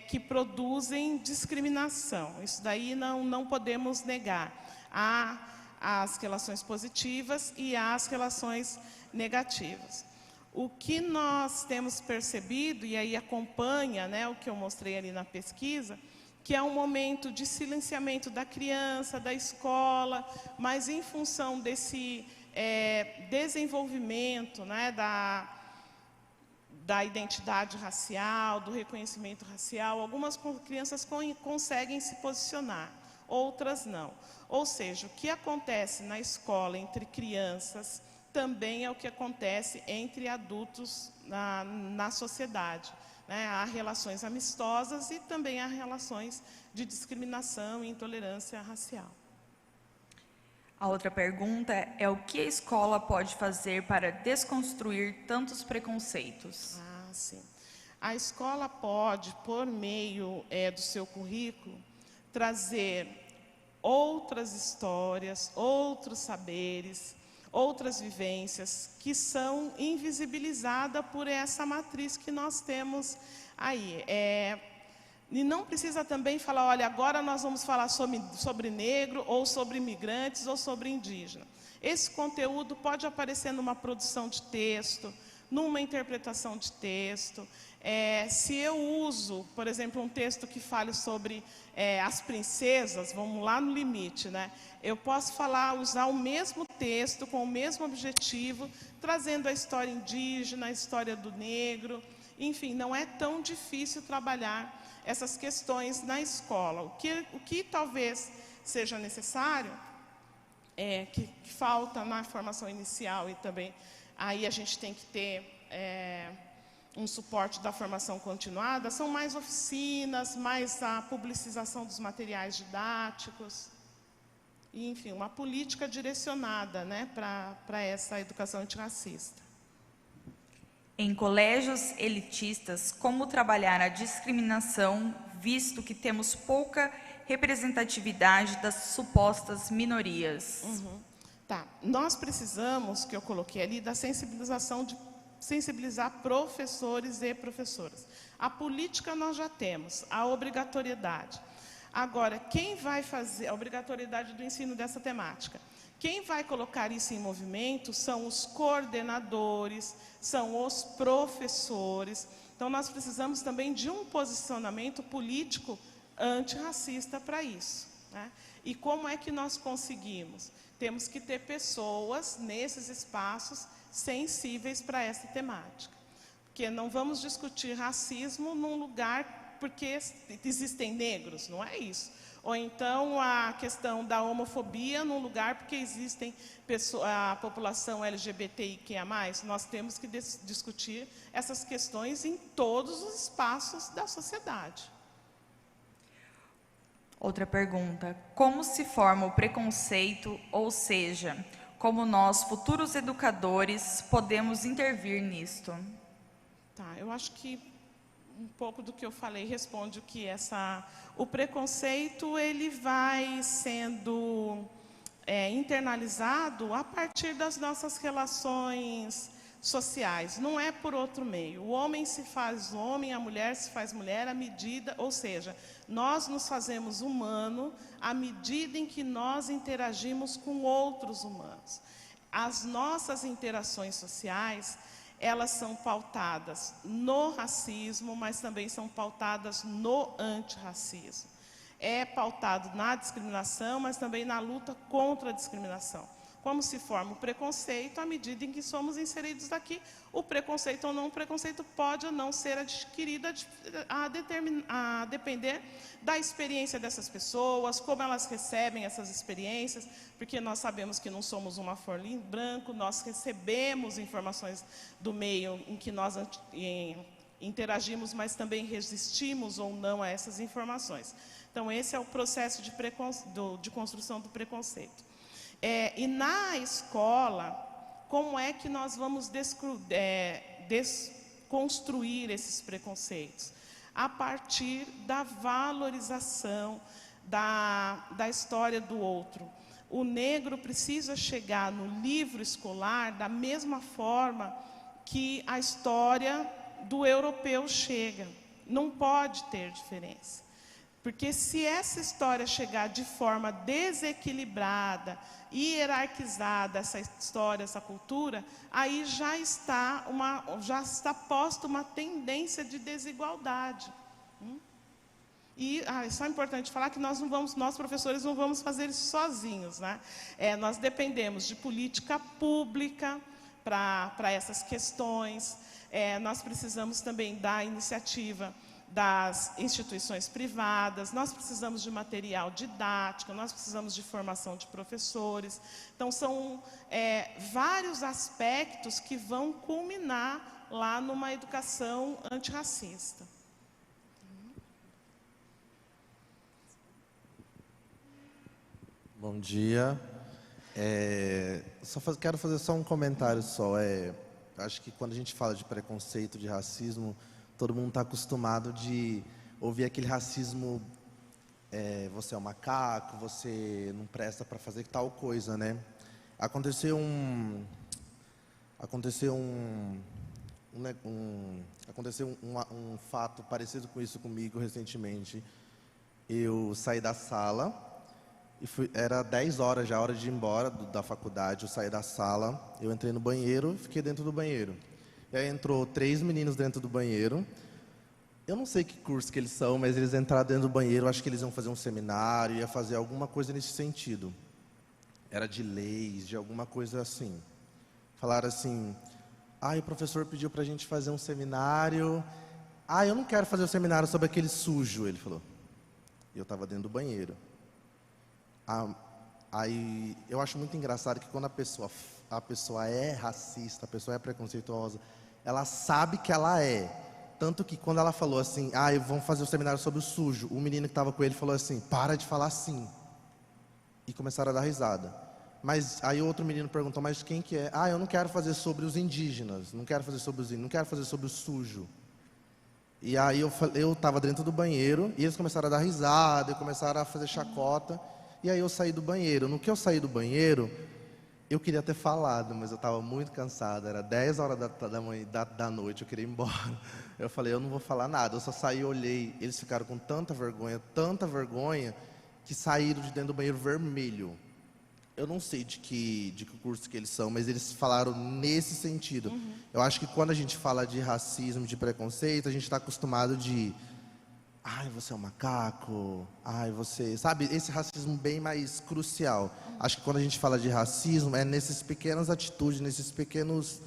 que produzem discriminação. Isso daí não podemos negar. Há as relações positivas e as relações negativas. O que nós temos percebido, e aí acompanha, né, o que eu mostrei ali na pesquisa, que é um momento de silenciamento da criança, da escola, mas em função desse desenvolvimento, né, da identidade racial, do reconhecimento racial, algumas crianças conseguem se posicionar, outras não. Ou seja, o que acontece na escola entre crianças também é o que acontece entre adultos na sociedade. Né? Há relações amistosas e também há relações de discriminação e intolerância racial. A outra pergunta é: o que a escola pode fazer para desconstruir tantos preconceitos? Sim. A escola pode, por meio do seu currículo, trazer outras histórias, outros saberes, outras vivências que são invisibilizadas por essa matriz que nós temos aí. E não precisa também falar, olha, agora nós vamos falar sobre negro, ou sobre imigrantes, ou sobre indígena. Esse conteúdo pode aparecer numa produção de texto, numa interpretação de texto. Se eu uso, por exemplo, um texto que fale sobre as princesas, vamos lá no limite, né? Eu posso usar o mesmo texto, com o mesmo objetivo, trazendo a história indígena, a história do negro. Enfim, não é tão difícil trabalhar essas questões na escola. O que talvez seja necessário, que falta na formação inicial, e também aí a gente tem que ter um suporte da formação continuada, são mais oficinas, mais a publicização dos materiais didáticos, e, enfim, uma política direcionada, né, para essa educação antirracista. Em colégios elitistas, como trabalhar a discriminação, visto que temos pouca representatividade das supostas minorias? Tá. Nós precisamos, que eu coloquei ali, da sensibilizar professores e professoras. A política nós já temos, a obrigatoriedade. Agora, quem vai fazer a obrigatoriedade do ensino dessa temática? Quem vai colocar isso em movimento são os coordenadores, são os professores. Então, nós precisamos também de um posicionamento político antirracista para isso, né? E como é que nós conseguimos? Temos que ter pessoas nesses espaços sensíveis para essa temática. Porque não vamos discutir racismo num lugar porque existem negros, não é isso. Ou então a questão da homofobia num lugar porque existem a população LGBTIQIA+. Nós temos que discutir essas questões em todos os espaços da sociedade. Outra pergunta: como se forma o preconceito, ou seja, como nós, futuros educadores, podemos intervir nisto? Tá, eu acho que um pouco do que eu falei responde o que o preconceito ele vai sendo internalizado a partir das nossas relações sociais, não é por outro meio. O homem se faz homem, a mulher se faz mulher à medida, ou seja, nós nos fazemos humano à medida em que nós interagimos com outros humanos. As nossas interações sociais, elas são pautadas no racismo, mas também são pautadas no antirracismo. É pautado na discriminação, mas também na luta contra a discriminação. Como se forma o preconceito à medida em que somos inseridos aqui. O preconceito ou não o preconceito pode ou não ser adquirido a depender da experiência dessas pessoas, como elas recebem essas experiências, porque nós sabemos que não somos uma folha em branco, nós recebemos informações do meio em que nós interagimos, mas também resistimos ou não a essas informações. Então, esse é o processo de construção do preconceito. E na escola, como é que nós vamos desconstruir esses preconceitos? A partir da valorização da história do outro. O negro precisa chegar no livro escolar da mesma forma que a história do europeu chega. Não pode ter diferença. Porque se essa história chegar de forma desequilibrada, hierarquizada, essa história, essa cultura, aí já está posta uma tendência de desigualdade. E é só importante falar que nós professores não vamos fazer isso sozinhos, né? Nós dependemos de política pública para essas questões. Nós precisamos também da iniciativa das instituições privadas, nós precisamos de material didático, nós precisamos de formação de professores. Então, são vários aspectos que vão culminar lá numa educação antirracista. Bom dia. Quero fazer só um comentário só. Acho que quando a gente fala de preconceito, de racismo, todo mundo está acostumado de ouvir aquele racismo, você é um macaco, você não presta para fazer tal coisa, né? Aconteceu um fato parecido com isso comigo recentemente. Eu saí da sala, era 10 horas já, hora de ir embora da faculdade. Eu saí da sala, eu entrei no banheiro, fiquei dentro do banheiro. E aí entrou 3 meninos dentro do banheiro. Eu não sei que curso que eles são, mas eles entraram dentro do banheiro. Acho que eles iam fazer um seminário, ia fazer alguma coisa nesse sentido. Era de leis, de alguma coisa assim. Falaram assim: o professor pediu para a gente fazer um seminário. Eu não quero fazer o seminário sobre aquele sujo, ele falou. E eu estava dentro do banheiro. Aí eu acho muito engraçado que quando a pessoa é racista, a pessoa é preconceituosa, ela sabe que ela é. Tanto que quando ela falou assim, vamos fazer um seminário sobre o sujo, o menino que estava com ele falou assim: para de falar assim. E começaram a dar risada. Mas aí outro menino perguntou: mas quem que é? Eu não quero fazer sobre os indígenas, não quero fazer sobre os índios, não quero fazer sobre o sujo. E aí eu estava dentro do banheiro, e eles começaram a dar risada, e começaram a fazer chacota. E aí eu saí do banheiro. No que eu saí do banheiro, Eu queria ter falado, mas eu estava muito cansado. Era 10 horas da noite, eu queria ir embora. Eu falei, eu não vou falar nada. Eu só saí e olhei. Eles ficaram com tanta vergonha, que saíram de dentro do banheiro vermelho. Eu não sei de que curso que eles são, mas eles falaram nesse sentido. Eu acho que quando a gente fala de racismo, de preconceito, a gente está acostumado de... Ai, você é um macaco. Ai, você... Sabe, esse racismo bem mais crucial. Acho que quando a gente fala de racismo, é nessas pequenas atitudes, nessas pequenas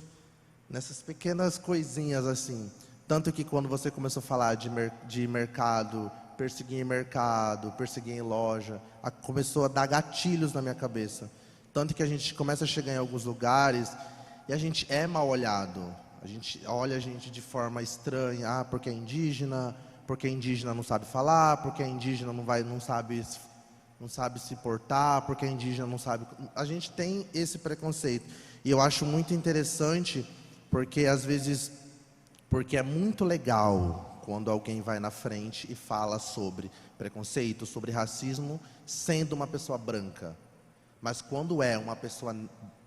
coisinhas, assim. Tanto que quando você começou a falar de mercado, perseguir em mercado, perseguir em loja, começou a dar gatilhos na minha cabeça. Tanto que a gente começa a chegar em alguns lugares e a gente é mal olhado. A gente olha a gente de forma estranha. Ah, porque é indígena... Porque a indígena não sabe falar, porque a indígena não sabe se portar, porque a indígena não sabe... A gente tem esse preconceito. E eu acho muito interessante, porque às vezes... Porque é muito legal quando alguém vai na frente e fala sobre preconceito, sobre racismo, sendo uma pessoa branca. Mas quando é uma pessoa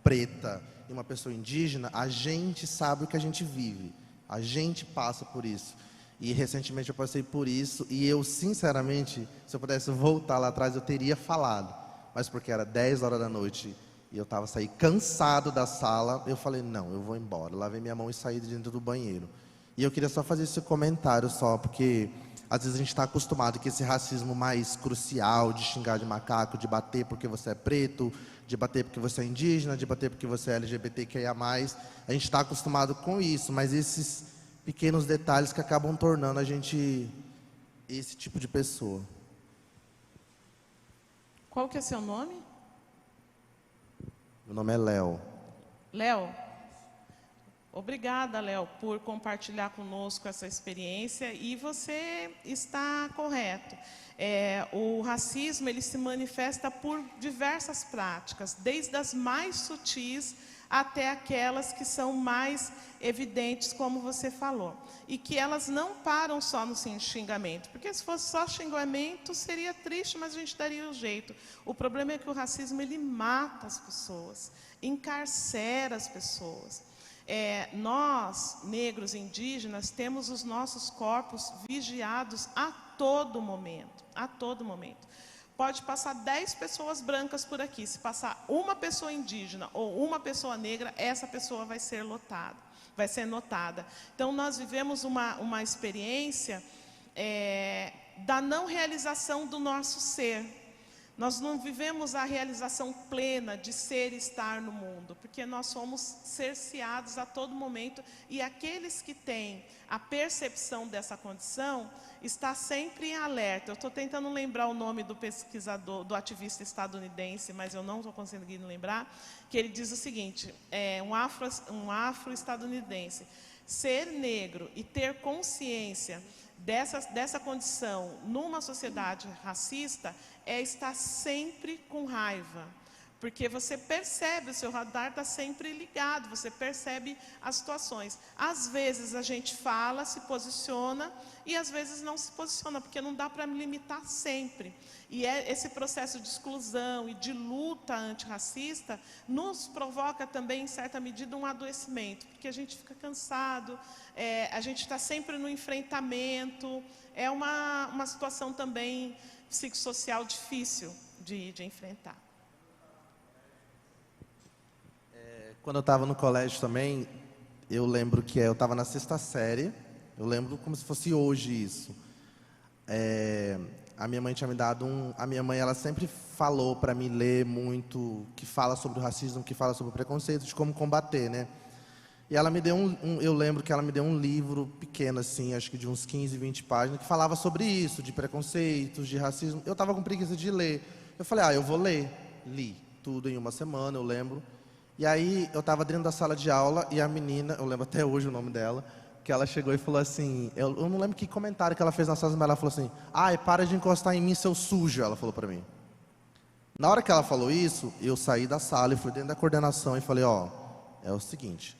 preta e uma pessoa indígena, a gente sabe o que a gente vive. A gente passa por isso. E recentemente eu passei por isso e eu, sinceramente, se eu pudesse voltar lá atrás, eu teria falado. Mas porque era 10 horas da noite e eu saí cansado da sala, eu falei, não, eu vou embora. Lavei minha mão e saí de dentro do banheiro. E eu queria só fazer esse comentário só, porque às vezes a gente está acostumado com esse racismo mais crucial, de xingar de macaco, de bater porque você é preto, de bater porque você é indígena, de bater porque você é LGBTQIA+. A gente está acostumado com isso, mas esses... pequenos detalhes que acabam tornando a gente esse tipo de pessoa. Qual que é seu nome? Meu nome é Léo. Léo? Obrigada, Léo, por compartilhar conosco essa experiência. E você está correto. O racismo ele se manifesta por diversas práticas, desde as mais sutis até aquelas que são mais evidentes, como você falou. E que elas não param só no xingamento, porque se fosse só xingamento seria triste, mas a gente daria um jeito. O problema é que o racismo ele mata as pessoas, encarcera as pessoas. Nós, negros indígenas, temos os nossos corpos vigiados a todo momento, a todo momento. Pode passar 10 pessoas brancas por aqui. Se passar uma pessoa indígena ou uma pessoa negra, essa pessoa vai ser notada. Então, nós vivemos uma experiência da não realização do nosso ser. Nós não vivemos a realização plena de ser e estar no mundo, porque nós somos cerceados a todo momento, e aqueles que têm a percepção dessa condição, está sempre em alerta. Eu estou tentando lembrar o nome do pesquisador, do ativista estadunidense, mas eu não estou conseguindo lembrar, que ele diz o seguinte, um afro-estadunidense, ser negro e ter consciência dessa condição numa sociedade racista é estar sempre com raiva, porque você percebe, o seu radar está sempre ligado, você percebe as situações. Às vezes a gente fala, se posiciona, e às vezes não se posiciona, porque não dá para limitar sempre. E esse processo de exclusão e de luta antirracista nos provoca também, em certa medida, um adoecimento, porque a gente fica cansado, a gente está sempre no enfrentamento, é uma situação também psicossocial difícil de enfrentar. Quando eu estava no colégio também, eu lembro que eu estava na 6ª série, eu lembro como se fosse hoje isso. A minha mãe tinha me dado a minha mãe, ela sempre falou para mim ler muito, que fala sobre o racismo, que fala sobre o preconceito, de como combater, né? E ela me deu eu lembro que ela me deu um livro pequeno assim, acho que de uns 15, 20 páginas, que falava sobre isso, de preconceitos, de racismo. Eu estava com preguiça de ler. Eu falei, eu vou ler. Li tudo em uma semana, eu lembro. E aí eu estava dentro da sala de aula e a menina, eu lembro até hoje o nome dela, que ela chegou e falou assim, eu não lembro que comentário que ela fez na sala, mas ela falou assim, para de encostar em mim, seu sujo, ela falou para mim. Na hora que ela falou isso, eu saí da sala e fui dentro da coordenação e falei, é o seguinte,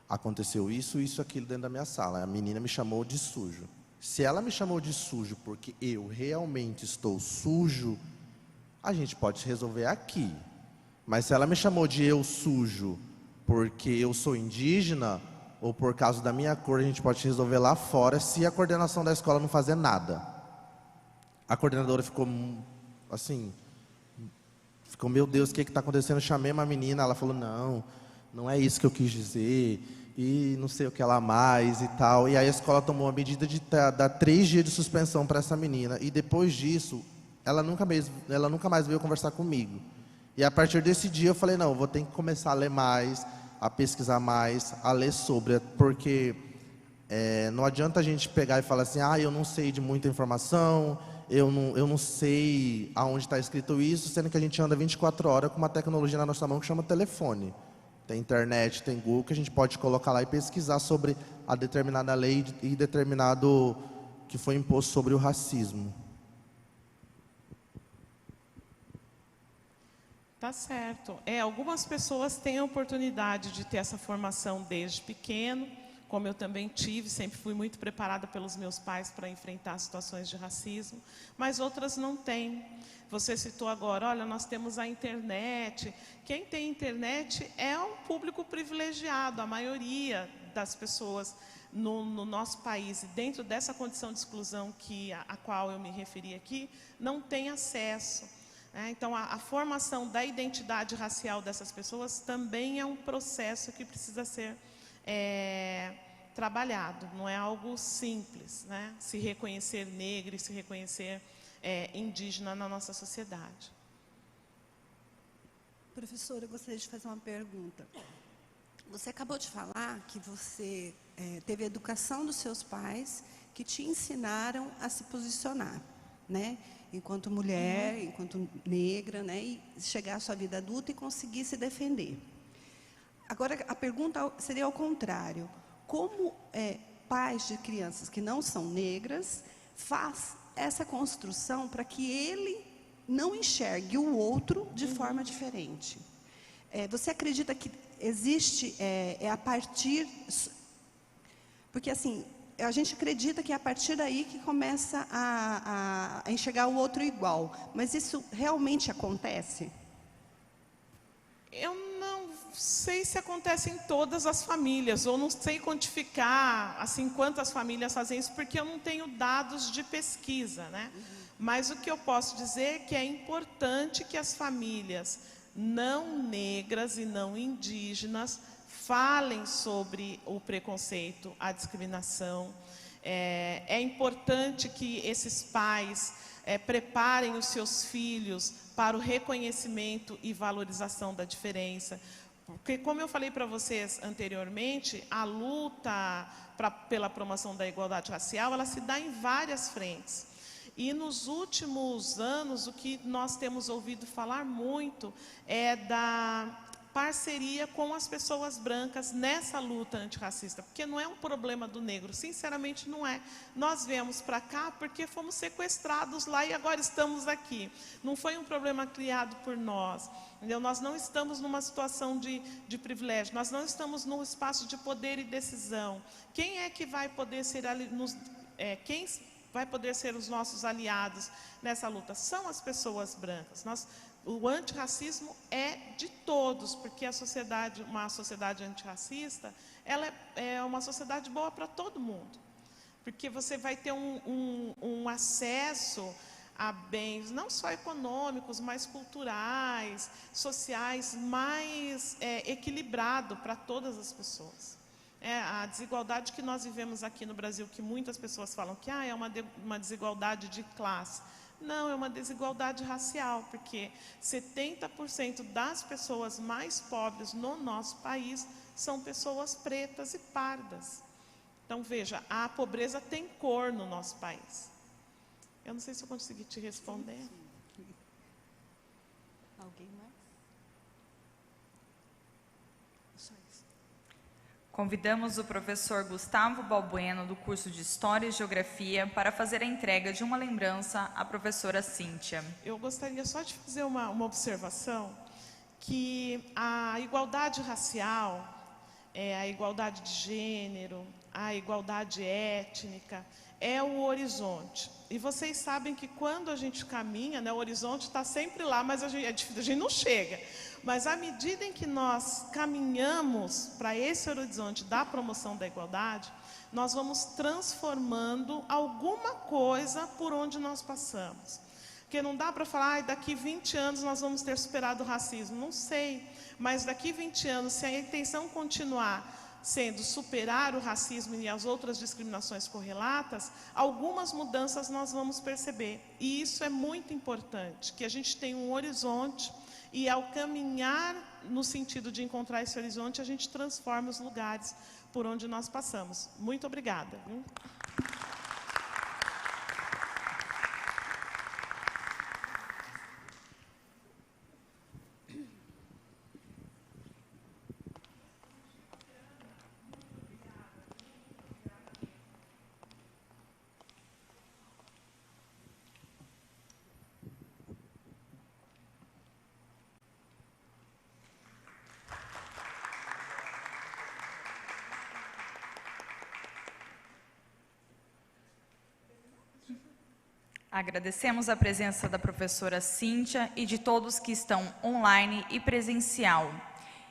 aconteceu isso, aquilo dentro da minha sala, a menina me chamou de sujo. Se ela me chamou de sujo porque eu realmente estou sujo, a gente pode resolver aqui. Mas se ela me chamou de eu sujo porque eu sou indígena ou por causa da minha cor, a gente pode resolver lá fora se a coordenação da escola não fazer nada. A coordenadora ficou assim, meu Deus, o que está acontecendo? Eu chamei uma menina, ela falou, não é isso que eu quis dizer, e não sei o que ela mais e tal. E aí a escola tomou a medida de dar 3 dias de suspensão para essa menina. E depois disso, ela nunca mais veio conversar comigo. E a partir desse dia eu falei, não, eu vou ter que começar a ler mais, a pesquisar mais, a ler sobre, porque não adianta a gente pegar e falar assim, eu não sei de muita informação, eu não sei aonde está escrito isso, sendo que a gente anda 24 horas com uma tecnologia na nossa mão que chama telefone. Tem internet, tem Google, que a gente pode colocar lá e pesquisar sobre a determinada lei e determinado que foi imposto sobre o racismo. Tá certo. Algumas pessoas têm a oportunidade de ter essa formação desde pequeno, como eu também tive, sempre fui muito preparada pelos meus pais para enfrentar situações de racismo, mas outras não têm. Você citou agora, olha, nós temos a internet. Quem tem internet é um público privilegiado, a maioria das pessoas no nosso país, e dentro dessa condição de exclusão a qual eu me referi aqui, não tem acesso. Então, a formação da identidade racial dessas pessoas também é um processo que precisa ser trabalhado, não é algo simples, né? Se reconhecer negro e se reconhecer indígena na nossa sociedade. Professora, eu gostaria de fazer uma pergunta. Você acabou de falar que você teve a educação dos seus pais que te ensinaram a se posicionar, né? Enquanto mulher, enquanto negra, né? E chegar à sua vida adulta e conseguir se defender. Agora, a pergunta seria ao contrário. Como pais de crianças que não são negras faz essa construção para que ele não enxergue o outro de forma diferente? Você acredita que existe, a partir... Porque, assim, a gente acredita que é a partir daí que começa a enxergar o outro igual. Mas isso realmente acontece? Eu não sei se acontece em todas as famílias, ou não sei quantificar assim, quantas famílias fazem isso, porque eu não tenho dados de pesquisa, né? Mas o que eu posso dizer é que é importante que as famílias não negras e não indígenas falem sobre o preconceito, a discriminação. É importante que esses pais preparem os seus filhos para o reconhecimento e valorização da diferença. Porque, como eu falei para vocês anteriormente, a luta pela promoção da igualdade racial, ela se dá em várias frentes. E nos últimos anos, o que nós temos ouvido falar muito é da parceria com as pessoas brancas nessa luta antirracista, porque não é um problema do negro, sinceramente não é. Nós viemos para cá porque fomos sequestrados lá e agora estamos aqui. Não foi um problema criado por nós, entendeu? Nós não estamos numa situação de privilégio, nós não estamos num espaço de poder e decisão. Quem é que vai poder ser quem vai poder ser os nossos aliados nessa luta? São as pessoas brancas. O antirracismo é de todos, porque uma sociedade antirracista, ela é uma sociedade boa para todo mundo. Porque você vai ter um acesso a bens, não só econômicos, mas culturais, sociais, mais equilibrado para todas as pessoas. A desigualdade que nós vivemos aqui no Brasil, que muitas pessoas falam que é uma desigualdade de classe. Não, é uma desigualdade racial, porque 70% das pessoas mais pobres no nosso país são pessoas pretas e pardas. Então, veja, a pobreza tem cor no nosso país. Eu não sei se eu consegui te responder. Sim. Alguém mais? Só isso. Convidamos o professor Gustavo Balbueno, do curso de História e Geografia, para fazer a entrega de uma lembrança à professora Cíntia. Eu gostaria só de fazer uma observação, que a igualdade racial, a igualdade de gênero, a igualdade étnica, é o horizonte. E vocês sabem que quando a gente caminha, né, o horizonte está sempre lá, mas a gente não chega. Mas à medida em que nós caminhamos para esse horizonte da promoção da igualdade, nós vamos transformando alguma coisa por onde nós passamos. Porque não dá para falar, daqui 20 anos nós vamos ter superado o racismo. Não sei, mas daqui 20 anos, se a intenção continuar sendo superar o racismo e as outras discriminações correlatas, algumas mudanças nós vamos perceber. E isso é muito importante, que a gente tenha um horizonte e ao caminhar no sentido de encontrar esse horizonte, a gente transforma os lugares por onde nós passamos. Muito obrigada. Agradecemos a presença da professora Cíntia e de todos que estão online e presencial.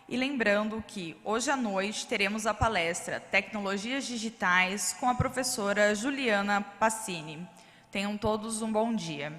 E lembrando que hoje à noite teremos a palestra Tecnologias Digitais com a professora Juliana Passini. Tenham todos um bom dia.